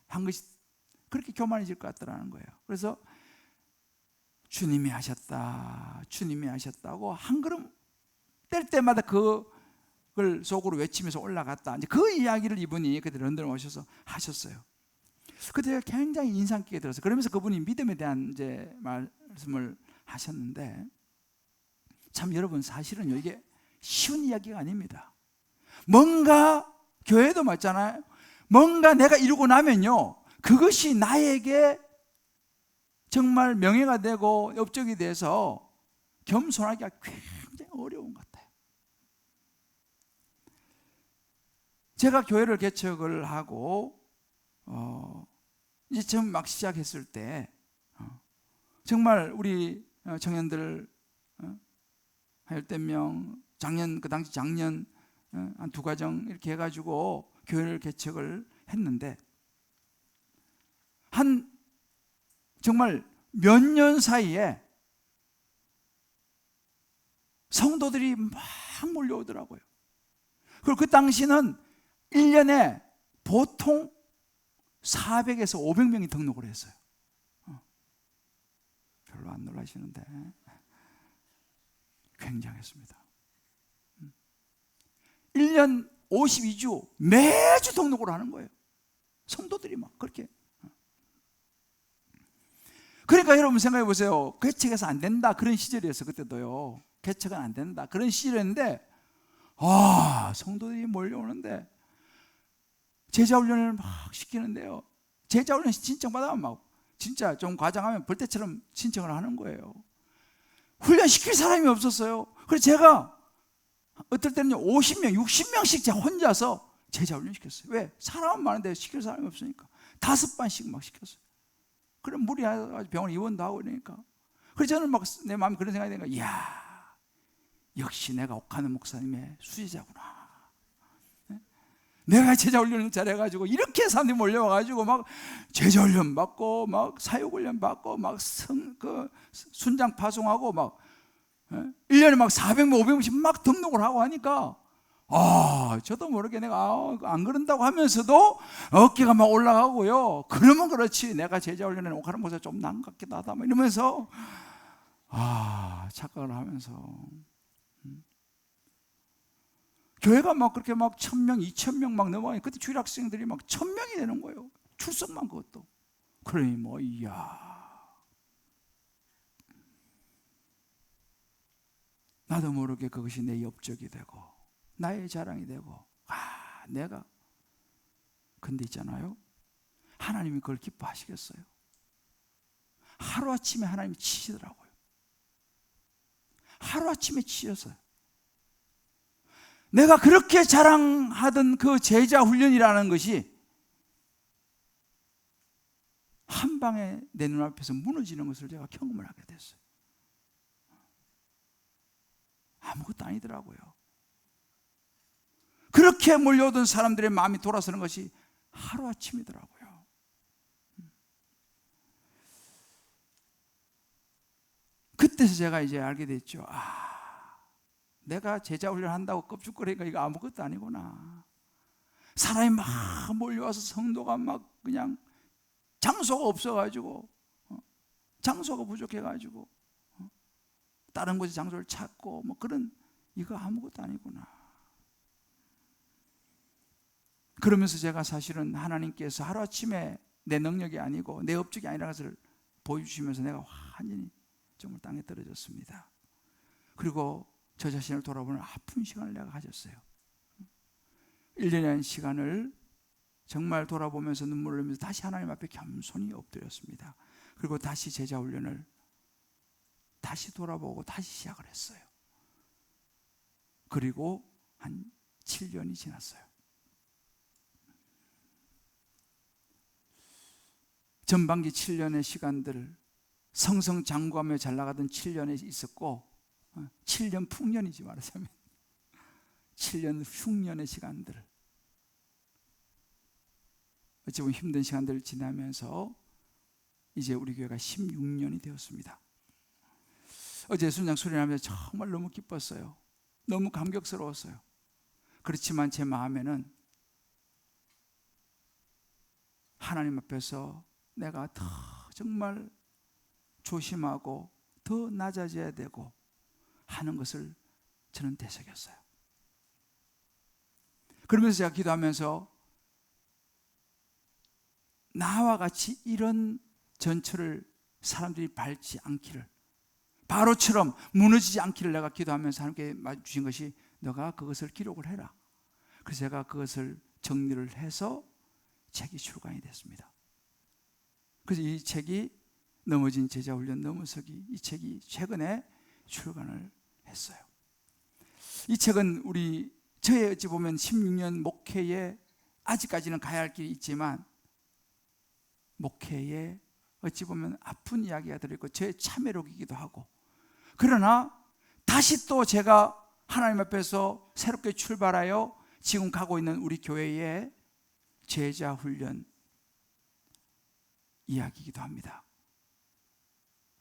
한 것이 그렇게 교만해질 것 같더라는 거예요. 그래서 주님이 하셨다, 주님이 하셨다고 한 걸음 뗄 때마다 그걸 속으로 외치면서 올라갔다. 이제 그 이야기를 이분이 그때 런던에 오셔서 하셨어요. 그때 굉장히 인상 깊게 들었어요. 그러면서 그분이 믿음에 대한 이제 말씀을 하셨는데, 참 여러분, 사실은요, 이게 쉬운 이야기가 아닙니다. 뭔가 교회도 맞잖아요. 뭔가 내가 이루고 나면요, 그것이 나에게 정말 명예가 되고 업적이 돼서 겸손하기가 굉장히 어려운 것 같아요. 제가 교회를 개척을 하고 이제 처음 막 시작했을 때 정말 우리 청년들 한 10명, 그 당시 작년 한 2가정 이렇게 해가지고 교회를 개척을 했는데, 정말 몇 년 사이에 성도들이 막 몰려오더라고요. 그리고 그 당시는 1년에 보통 400에서 500명이 등록을 했어요. 별로 안 놀라시는데 굉장했습니다. 1년 52주 매주 등록을 하는 거예요. 성도들이 막 그렇게. 그러니까 여러분 생각해 보세요. 개척해서 안 된다 그런 시절이었어요. 그때도요. 개척은 안 된다 그런 시절인데 성도들이 몰려오는데 제자훈련을 막 시키는데요. 제자훈련 신청받으면 막 진짜 좀 과장하면 벌떼처럼 신청을 하는 거예요. 훈련시킬 사람이 없었어요. 그래서 제가 어떨 때는 50명, 60명씩 제가 혼자서 제자훈련 시켰어요. 왜? 사람은 많은데 시킬 사람이 없으니까 5반씩 막 시켰어요. 그럼 무리해가지고 병원 입원도 하고 이러니까. 그래서 저는 막 내 마음에 그런 생각이 드는 거예요. 이야, 역시 내가 옥하는 목사님의 수제자구나. 내가 제자훈련을 잘해가지고 이렇게 사람들이 몰려와가지고 막 제자훈련 받고 막 사역훈련 받고 막 순장 파송하고 막 1년에 막 400명 500명씩 막 등록을 하고 하니까 저도 모르게 내가 안 그런다고 하면서도 어깨가 막 올라가고요. 그러면 그렇지 내가 제자훈련에 옥하는 목사 좀 난 것 같기도 하다 막 이러면서 착각을 하면서 교회가 막 그렇게 막 1000명, 2000명 막 넘어가니 그때 주일 학생들이 막 1000명이 되는 거예요. 출석만 그것도. 그러니 뭐 나도 모르게 그것이 내 업적이 되고 나의 자랑이 되고 내가 근데 있잖아요. 하나님이 그걸 기뻐하시겠어요? 하루아침에 하나님이 치시더라고요. 하루아침에 치셨어요. 내가 그렇게 자랑하던 그 제자 훈련이라는 것이 한 방에 내 눈앞에서 무너지는 것을 제가 경험을 하게 됐어요. 아무것도 아니더라고요. 그렇게 몰려오던 사람들의 마음이 돌아서는 것이 하루아침이더라고요. 그때서 제가 이제 알게 됐죠. 내가 제자 훈련한다고 껍죽거리니까 이거 아무것도 아니구나. 사람이 막 몰려와서 성도가 막 그냥 장소가 없어가지고 장소가 부족해가지고 다른 곳에 장소를 찾고 뭐 그런 이거 아무것도 아니구나. 그러면서 제가 사실은 하나님께서 하루아침에 내 능력이 아니고 내 업적이 아니라는 것을 보여주시면서 내가 완전히 정말 땅에 떨어졌습니다. 그리고 저 자신을 돌아보는 아픈 시간을 내가 가졌어요. 1년의 시간을 정말 돌아보면서 눈물을 흘리면서 다시 하나님 앞에 겸손히 엎드렸습니다. 그리고 다시 제자 훈련을 다시 돌아보고 다시 시작을 했어요. 그리고 한 7년이 지났어요. 전반기 7년의 시간들 성성장구하며 잘 나가던 7년에 있었고 7년 풍년이지 말하자면 7년 흉년의 시간들 어찌 보면 힘든 시간들을 지나면서 이제 우리 교회가 16년이 되었습니다. 어제 순장 수련하면서 정말 너무 기뻤어요. 너무 감격스러웠어요. 그렇지만 제 마음에는 하나님 앞에서 내가 더 정말 조심하고 더 낮아져야 되고 하는 것을 저는 되새겼어요. 그러면서 제가 기도하면서 나와 같이 이런 전철을 사람들이 밟지 않기를, 바로처럼 무너지지 않기를 내가 기도하면서 하나님께 주신 것이 너가 그것을 기록을 해라. 그래서 제가 그것을 정리를 해서 책이 출간이 됐습니다. 그래서 이 책이 넘어진 제자훈련 넘어서기, 이 책이 최근에 출간을 했어요. 이 책은 저의 어찌 보면 16년 목회에 아직까지는 가야 할 길이 있지만 목회에 어찌 보면 아픈 이야기가 들어있고 저의 참회록이기도 하고, 그러나 다시 또 제가 하나님 앞에서 새롭게 출발하여 지금 가고 있는 우리 교회의 제자훈련 이야기이기도 합니다.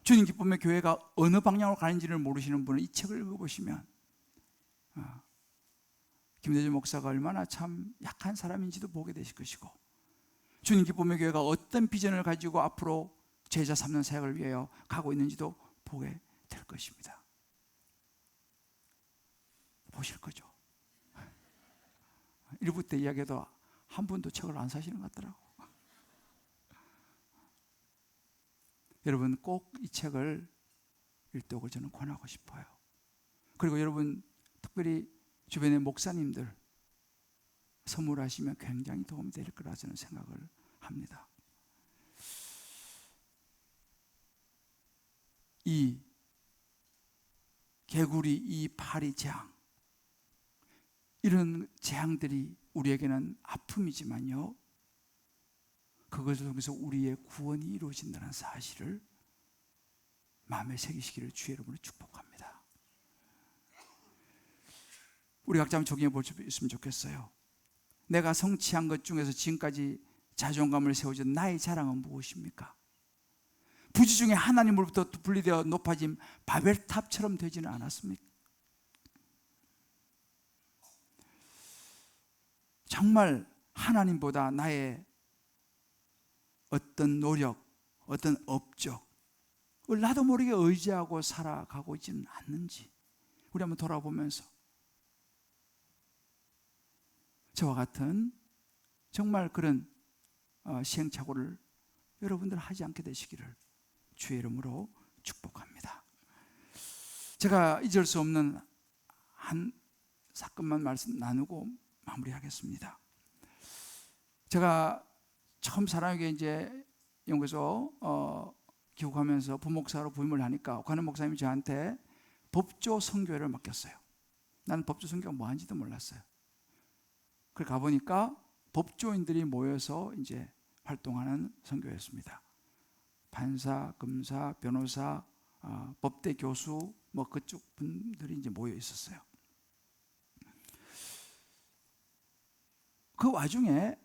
주님 기쁨의 교회가 어느 방향으로 가는지를 모르시는 분은 이 책을 읽어보시면 김대중 목사가 얼마나 참 약한 사람인지도 보게 되실 것이고, 주님 기쁨의 교회가 어떤 비전을 가지고 앞으로 제자 3년 사역을 위하여 가고 있는지도 보게 될 것입니다. 보실 거죠. 1부 때 이야기해도 한 분도 책을 안 사시는 것 같더라고. 여러분 꼭 이 책을 읽도록 저는 권하고 싶어요. 그리고 여러분 특별히 주변의 목사님들 선물하시면 굉장히 도움이 될 거라 저는 생각을 합니다. 이 개구리, 이 파리 재앙, 이런 재앙들이 우리에게는 아픔이지만요, 그것을 통해서 우리의 구원이 이루어진다는 사실을 마음에 새기시기를 주의 이름으로 축복합니다. 우리 각자 한번 적용해 볼 수 있으면 좋겠어요. 내가 성취한 것 중에서 지금까지 자존감을 세워준 나의 자랑은 무엇입니까? 부지 중에 하나님으로부터 분리되어 높아진 바벨탑처럼 되지는 않았습니까? 정말 하나님보다 나의 어떤 노력, 어떤 업적을 나도 모르게 의지하고 살아가고 있지는 않는지 우리 한번 돌아보면서 저와 같은 정말 그런 시행착오를 여러분들 하지 않게 되시기를 주의 이름으로 축복합니다. 제가 잊을 수 없는 한 사건만 말씀 나누고 마무리하겠습니다. 제가 처음 사람에게 이제 영국에서 귀국하면서 부목사로 부임을 하니까 관원 목사님이 저한테 법조 선교회를 맡겼어요. 나는 법조 선교가 뭐 하는지도 몰랐어요. 그래 가보니까 법조인들이 모여서 이제 활동하는 선교회였습니다. 판사, 검사, 변호사, 법대 교수, 뭐 그쪽 분들이 이제 모여 있었어요. 그 와중에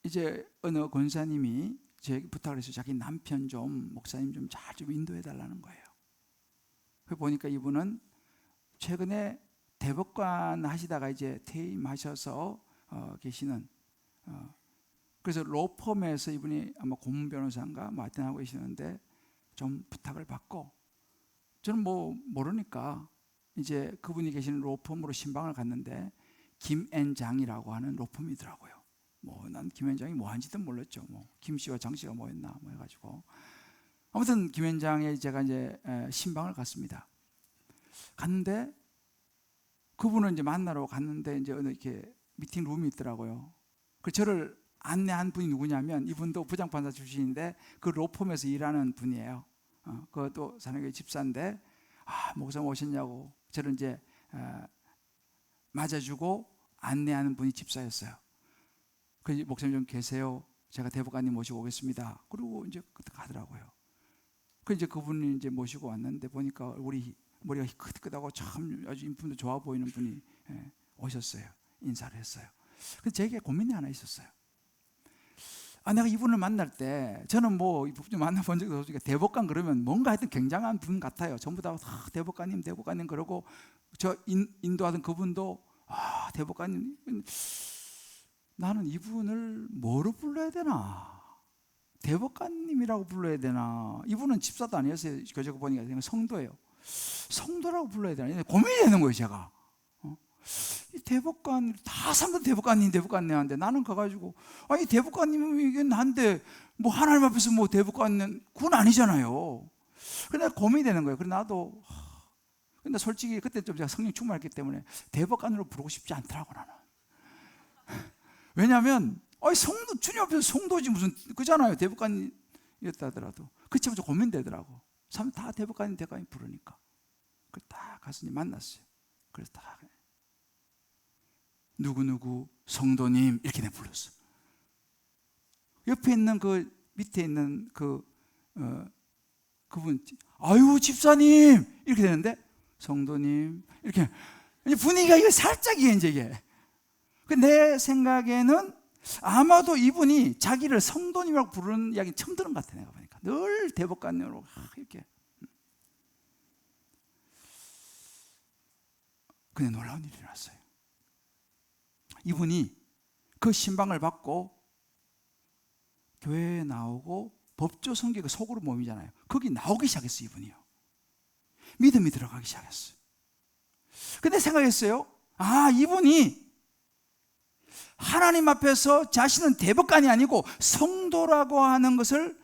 이제 어느 권사님이 저에게 부탁을 해서 자기 남편 좀 목사님 좀 잘 좀 인도해 달라는 거예요. 그 보니까 이분은 최근에 대법관 하시다가 이제 퇴임하셔서 계시는 그래서 로펌에서 이분이 아마 고문 변호사인가 뭐 하여튼 하고 계시는데 좀 부탁을 받고 저는 뭐 모르니까 이제 그분이 계시는 로펌으로 신방을 갔는데 김앤장이라고 하는 로펌이더라고요. 뭐 난 김앤장이 뭐 한지도 몰랐죠. 뭐 김씨와 장씨가 뭐였나 뭐 해가지고 아무튼 김앤장에 제가 이제 신방을 갔습니다. 갔는데 그분을 이제 만나러 갔는데 이제 어느 이렇게 미팅 룸이 있더라고요. 그 저를 안내한 분이 누구냐면 이분도 부장판사 출신인데 그 로펌에서 일하는 분이에요. 그것도 사내교회 집사인데 목사님 오셨냐고 저를 이제 맞아주고 안내하는 분이 집사였어요. 그 목사님 좀 계세요. 제가 대법관님 모시고 오겠습니다. 그리고 이제 그때 가더라고요. 그 이제 그분이 이제 모시고 왔는데 보니까 우리 머리가 희끗희끗하고 참 아주 인품도 좋아 보이는 분이 오셨어요. 인사를 했어요. 근데 제게 고민이 하나 있었어요. 내가 이분을 만날 때 저는 뭐 만나본 적도 없으니까 대법관 그러면 뭔가 하여튼 굉장한 분 같아요. 전부 다 대법관님 그러고 저 인도하던 그분도 대법관님. 나는 이분을 뭐로 불러야 되나? 대법관님이라고 불러야 되나? 이분은 집사도 아니었어요. 교재고 보니까 그냥 성도예요. 성도라고 불러야 되나? 고민이 되는 거예요, 제가. 이 대법관 다 사람들 대법관님 하는데 나는 가가지고 아니 대법관님은 이게 난데 뭐 하나님 앞에서 뭐 대법관은 그건 아니잖아요. 근데 고민이 되는 거예요. 그래 나도 근데 솔직히 그때 좀 제가 성령 충만했기 때문에 대법관으로 부르고 싶지 않더라고 나는. 왜냐하면 성도 주님 앞에서 성도지 무슨 그잖아요. 대법관이었다 하더라도 그치만 좀 고민되더라고. 사람 다 대법관님 부르니까. 그래 딱 가서 만났어요. 그래서 딱 누구누구 성도님 이렇게 내가 불렀어. 옆에 있는 그 밑에 있는 그분 아유 집사님 이렇게 되는데 성도님 이렇게 분위기가 이게 살짝 이게 내 생각에는 아마도 이분이 자기를 성도님이라고 부르는 이야기 처음 들은 것 같아. 내가 보니까 늘 대법관으로 이렇게. 근데 놀라운 일이 일어났어요. 이분이 그 신방을 받고 교회에 나오고 법조 성계가 소그룹 모임이잖아요. 거기 나오기 시작했어요. 이분이요. 믿음이 들어가기 시작했어요. 근데 생각했어요. 이분이 하나님 앞에서 자신은 대법관이 아니고 성도라고 하는 것을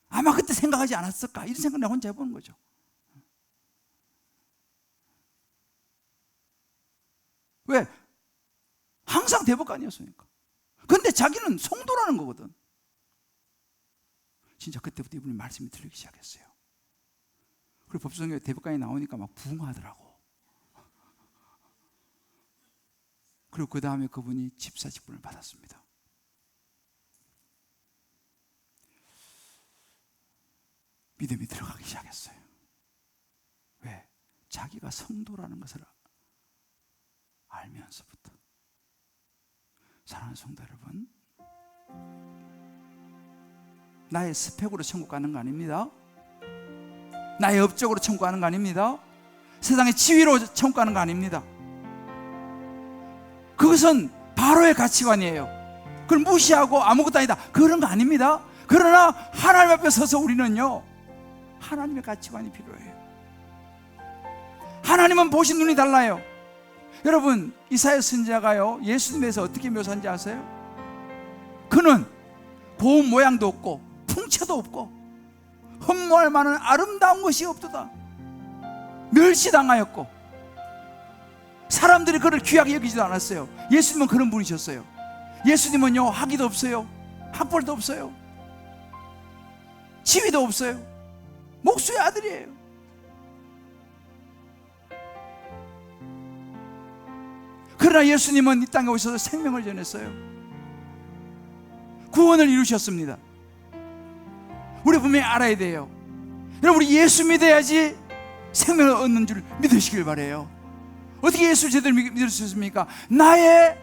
아마 그때 생각하지 않았을까, 이런 생각을 내가 혼자 해보는 거죠. 왜? 항상 대법관이었으니까. 근데 자기는 성도라는 거거든. 진짜 그때부터 이분이 말씀이 들리기 시작했어요. 그리고 법조성계 대법관이 나오니까 막 부흥하더라고. 그리고 그 다음에 그분이 집사 직분을 받았습니다. 믿음이 들어가기 시작했어요. 왜? 자기가 성도라는 것을 알면서부터. 사랑하는 성도 여러분, 나의 스펙으로 천국 가는 거 아닙니다. 나의 업적으로 천국 가는 거 아닙니다. 세상의 지위로 천국 가는 거 아닙니다. 그것은 바로의 가치관이에요. 그걸 무시하고 아무것도 아니다, 그런 거 아닙니다. 그러나 하나님 앞에 서서 우리는요, 하나님의 가치관이 필요해요. 하나님은 보신 눈이 달라요. 여러분, 이사야 선지자가요, 예수님에 대해서 어떻게 묘사한지 아세요? 그는 고운 모양도 없고 풍채도 없고 흠모할 만한 아름다운 것이 없도다. 멸시당하였고 사람들이 그를 귀하게 여기지도 않았어요. 예수님은 그런 분이셨어요. 예수님은요, 학위도 없어요, 학벌도 없어요, 지위도 없어요. 목수의 아들이에요. 그러나 예수님은 이 땅에 오셔서 생명을 전했어요. 구원을 이루셨습니다. 우리 분명히 알아야 돼요. 여러분, 우리 예수 믿어야지 생명을 얻는 줄 믿으시길 바라요. 어떻게 예수 제대로 믿을 수 있습니까? 나의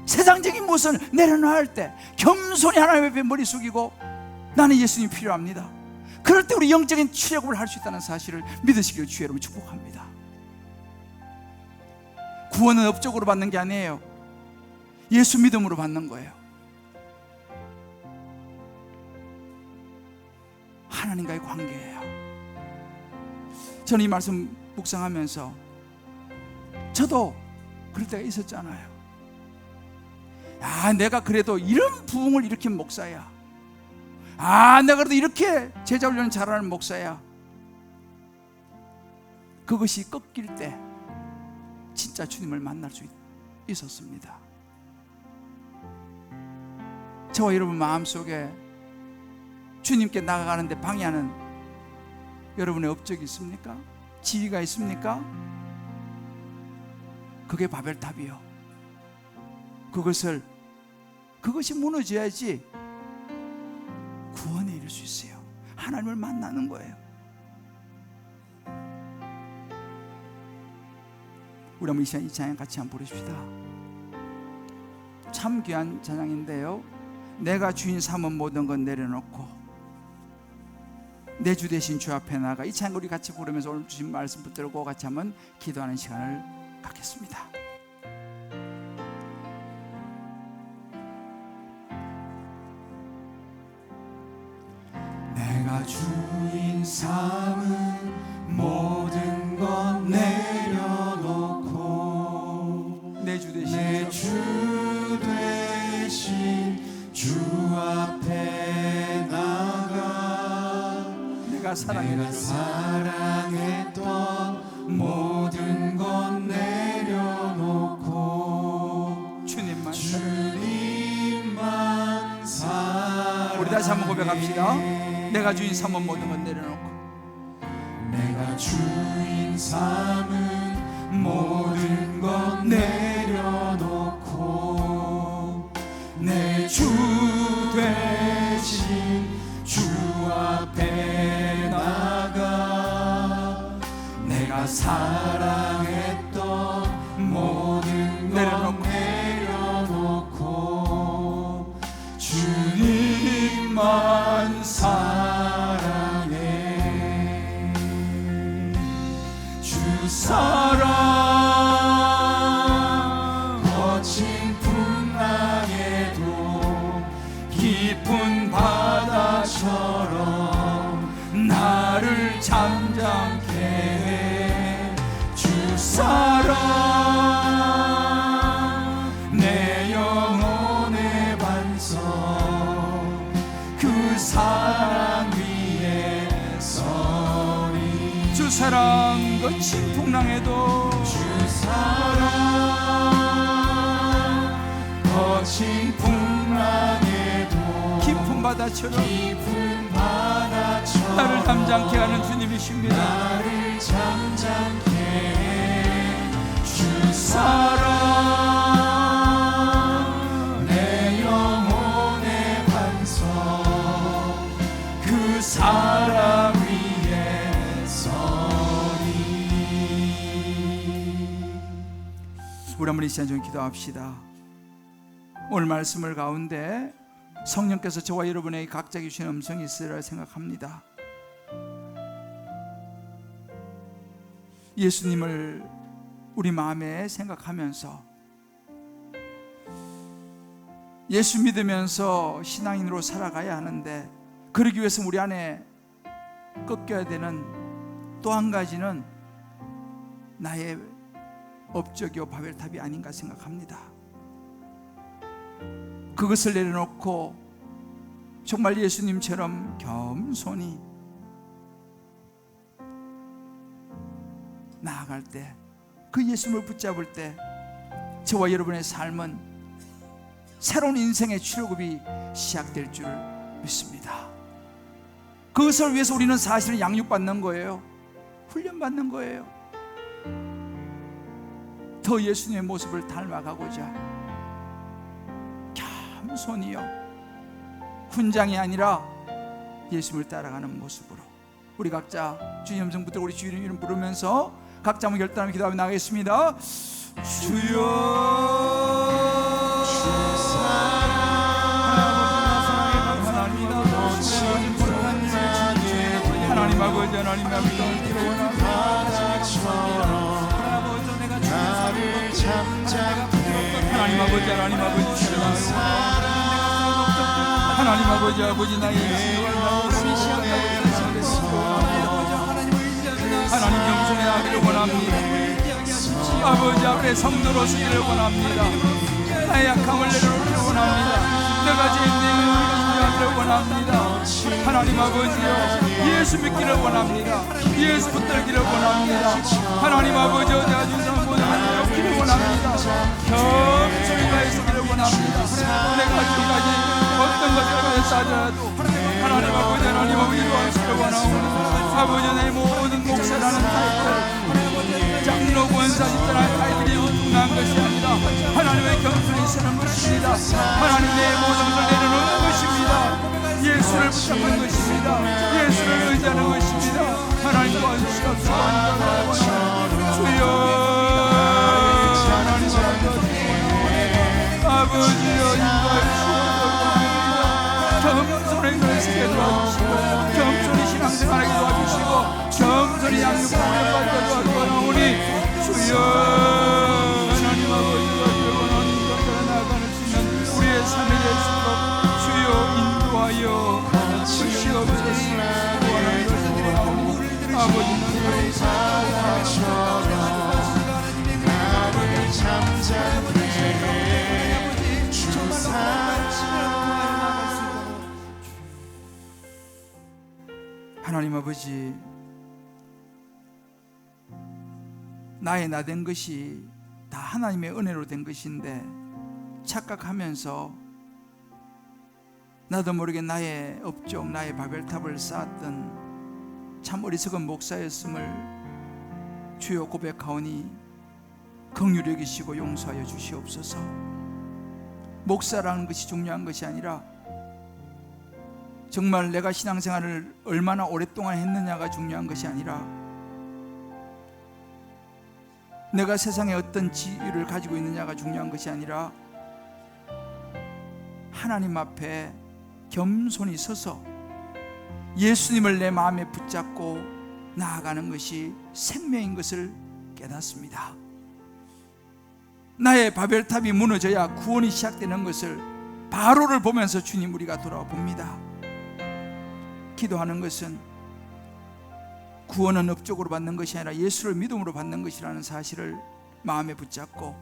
세상적인 모습을 내려놓을 때 겸손히 하나님 앞에 머리 숙이고 나는 예수님이 필요합니다. 그럴 때 우리 영적인 출애굽을 할 수 있다는 사실을 믿으시기를 주의 이름으로 축복합니다. 구원은 업적으로 받는 게 아니에요. 예수 믿음으로 받는 거예요. 하나님과의 관계예요. 저는 이 말씀 묵상하면서 저도 그럴 때가 있었잖아요. 내가 그래도 이런 부흥을 일으킨 목사야. 내가 그래도 이렇게 제자 훈련을 잘하는 목사야. 그것이 꺾일 때 진짜 주님을 만날 수 있었습니다. 저와 여러분 마음속에 주님께 나아가는데 방해하는 여러분의 업적이 있습니까? 지위가 있습니까? 그게 바벨탑이요. 그것이 무너져야지 구원에 이를 수 있어요. 하나님을 만나는 거예요. 우리 한번 이 시간 이 찬양 같이 한번 부르십시다. 참 귀한 찬양인데요, 내가 주인 삼은 모든 건 내려놓고 내 주 대신 주 앞에 나가, 이 찬양 우리 같이 부르면서 오늘 주신 말씀 붙들고 같이 한번 기도하는 시간을 갖겠습니다. 내가 주인 삼은 모든 건 내려놓고 내 주 대신 주 앞에 나가 내가 사랑했던 모든 건 내려놓고 주님만 사랑. 우리 다시 한번 고백합시다. 내가 주인 삼은 모든 건 내려놓고 내가 주인 삼은 모든 건 내려놓고 내 주 대신 주 앞에 나가 내가 사랑했던 모든 건 내려놓고 주님만 사랑해. 주 사랑 거친 풍랑에도 깊은 바다처럼 내 영혼의 반석 그 사랑 위에 서리 주 사랑 거친 풍랑에도 주 사랑 거친 풍랑에도 깊은 바다처럼 깊은 바다처럼 나를 잠잠케 하는 주님이십니다. 나를 잠잠케 해 주 사랑 내 영혼의 반석 그 사랑 위에 서리. 우리 한번 이 시간 좀 기도합시다. 오늘 말씀을 가운데 성령께서 저와 여러분에게 각자 주신 음성이 있으리라 생각합니다. 예수님을 우리 마음에 생각하면서 예수 믿으면서 신앙인으로 살아가야 하는데, 그러기 위해서 우리 안에 꺾여야 되는 또 한 가지는 나의 업적이요 바벨탑이 아닌가 생각합니다. 그것을 내려놓고 정말 예수님처럼 겸손히 나아갈 때, 그 예수님을 붙잡을 때 저와 여러분의 삶은 새로운 인생의 출애굽이 시작될 줄 믿습니다. 그것을 위해서 우리는 사실은 양육받는 거예요. 훈련받는 거예요. 더 예수님의 모습을 닮아가고자 겸손히요, 훈장이 아니라 예수님을 따라가는 모습으로 우리 각자 주님 음성 붙들고 우리 주님 이름 부르면서 각자 한번 결단하며 기도하며 나가겠습니다. 주여 하나님 아버지, 하나님 아버지, 나를 잠잠케 하나님 아버지, 하나님 아버지, 하나님 아버지, 아버지 나의 하나님 영성에 나기를 원합니다. 아버지 앞에 성도로 서기를 원합니다. 나의 약함을 내려놓기를 원합니다. 내가 죄인되는 우리가 인정하기를 원합니다. 하나님 아버지여, 예수 믿기를 원합니다. 예수 붙들기를 원합니다. 하나님 아버지, 내가 준 사람 모든 하나님 얻기를 원합니다. 겸손히 가해서기를 원합니다. 내가 지금까지 어떤 것을 가졌다 하더라도 하나님 아버지, 하나님 아버지 도와주시기를 원하오니 아버지, 내 모든 목사라는 타이틀, 장로, 권사, 집사라는 타이틀이 우tun한 것이 아니라 하나님의 겸손히 서는 것입니다. 하나님 내 모든 것을 내려놓는 것입니다. 예수를 붙잡는 것입니다. 예수를 의지하는 것입니다. 하나님 도와주시옵소서. 주여, 하나님 아버지여, 인도하시옵소서. 겸손히 그리스도에 도와주시고, 겸손히 신앙생활하게 도와주시고, 겸손히 양육하게 도와주오니 주여, 하나님 아버지와 하나님과 나아가는 수 있는 우리의 삶이 될 수 있도록 주여 인도하여 주시옵소서. 아버지는 나를 잠잠케 해 주 사랑. 하나님 아버지, 나의 나 된 것이 다 하나님의 은혜로 된 것인데 착각하면서 나도 모르게 나의 업적, 나의 바벨탑을 쌓았던 참 어리석은 목사였음을 주여 고백하오니 긍휼히 여기시고 용서하여 주시옵소서. 목사라는 것이 중요한 것이 아니라 정말 내가 신앙생활을 얼마나 오랫동안 했느냐가 중요한 것이 아니라 내가 세상에 어떤 지위를 가지고 있느냐가 중요한 것이 아니라 하나님 앞에 겸손히 서서 예수님을 내 마음에 붙잡고 나아가는 것이 생명인 것을 깨닫습니다. 나의 바벨탑이 무너져야 구원이 시작되는 것을 바로를 보면서 주님 우리가 돌아봅니다. 기도하는 것은 구원은 업적으로 받는 것이 아니라 예수를 믿음으로 받는 것이라는 사실을 마음에 붙잡고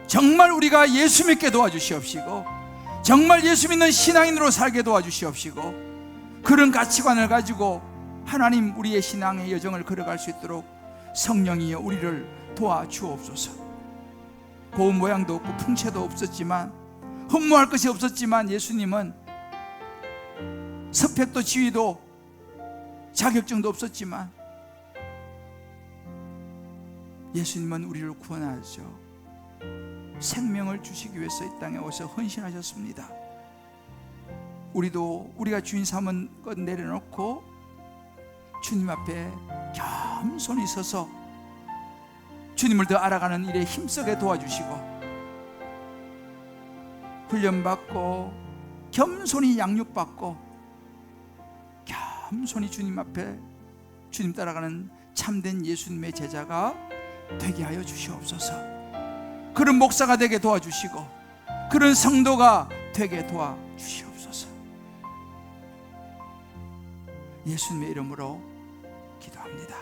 정말 우리가 예수 믿게 도와주시옵시고, 정말 예수 믿는 신앙인으로 살게 도와주시옵시고, 그런 가치관을 가지고 하나님 우리의 신앙의 여정을 걸어갈 수 있도록 성령이여 우리를 도와주옵소서. 고운 모양도 없고 풍채도 없었지만, 흠모할 것이 없었지만, 예수님은 스펙도 지위도 자격증도 없었지만 예수님은 우리를 구원하셔 생명을 주시기 위해서 이 땅에 오셔 헌신하셨습니다. 우리도 우리가 주인 삼은 것 내려놓고 주님 앞에 겸손히 서서 주님을 더 알아가는 일에 힘쓰게 도와주시고, 훈련받고 겸손히 양육받고 겸손히 주님 앞에 주님 따라가는 참된 예수님의 제자가 되게 하여 주시옵소서. 그런 목사가 되게 도와주시고 그런 성도가 되게 도와주시옵소서. 예수님의 이름으로 기도합니다.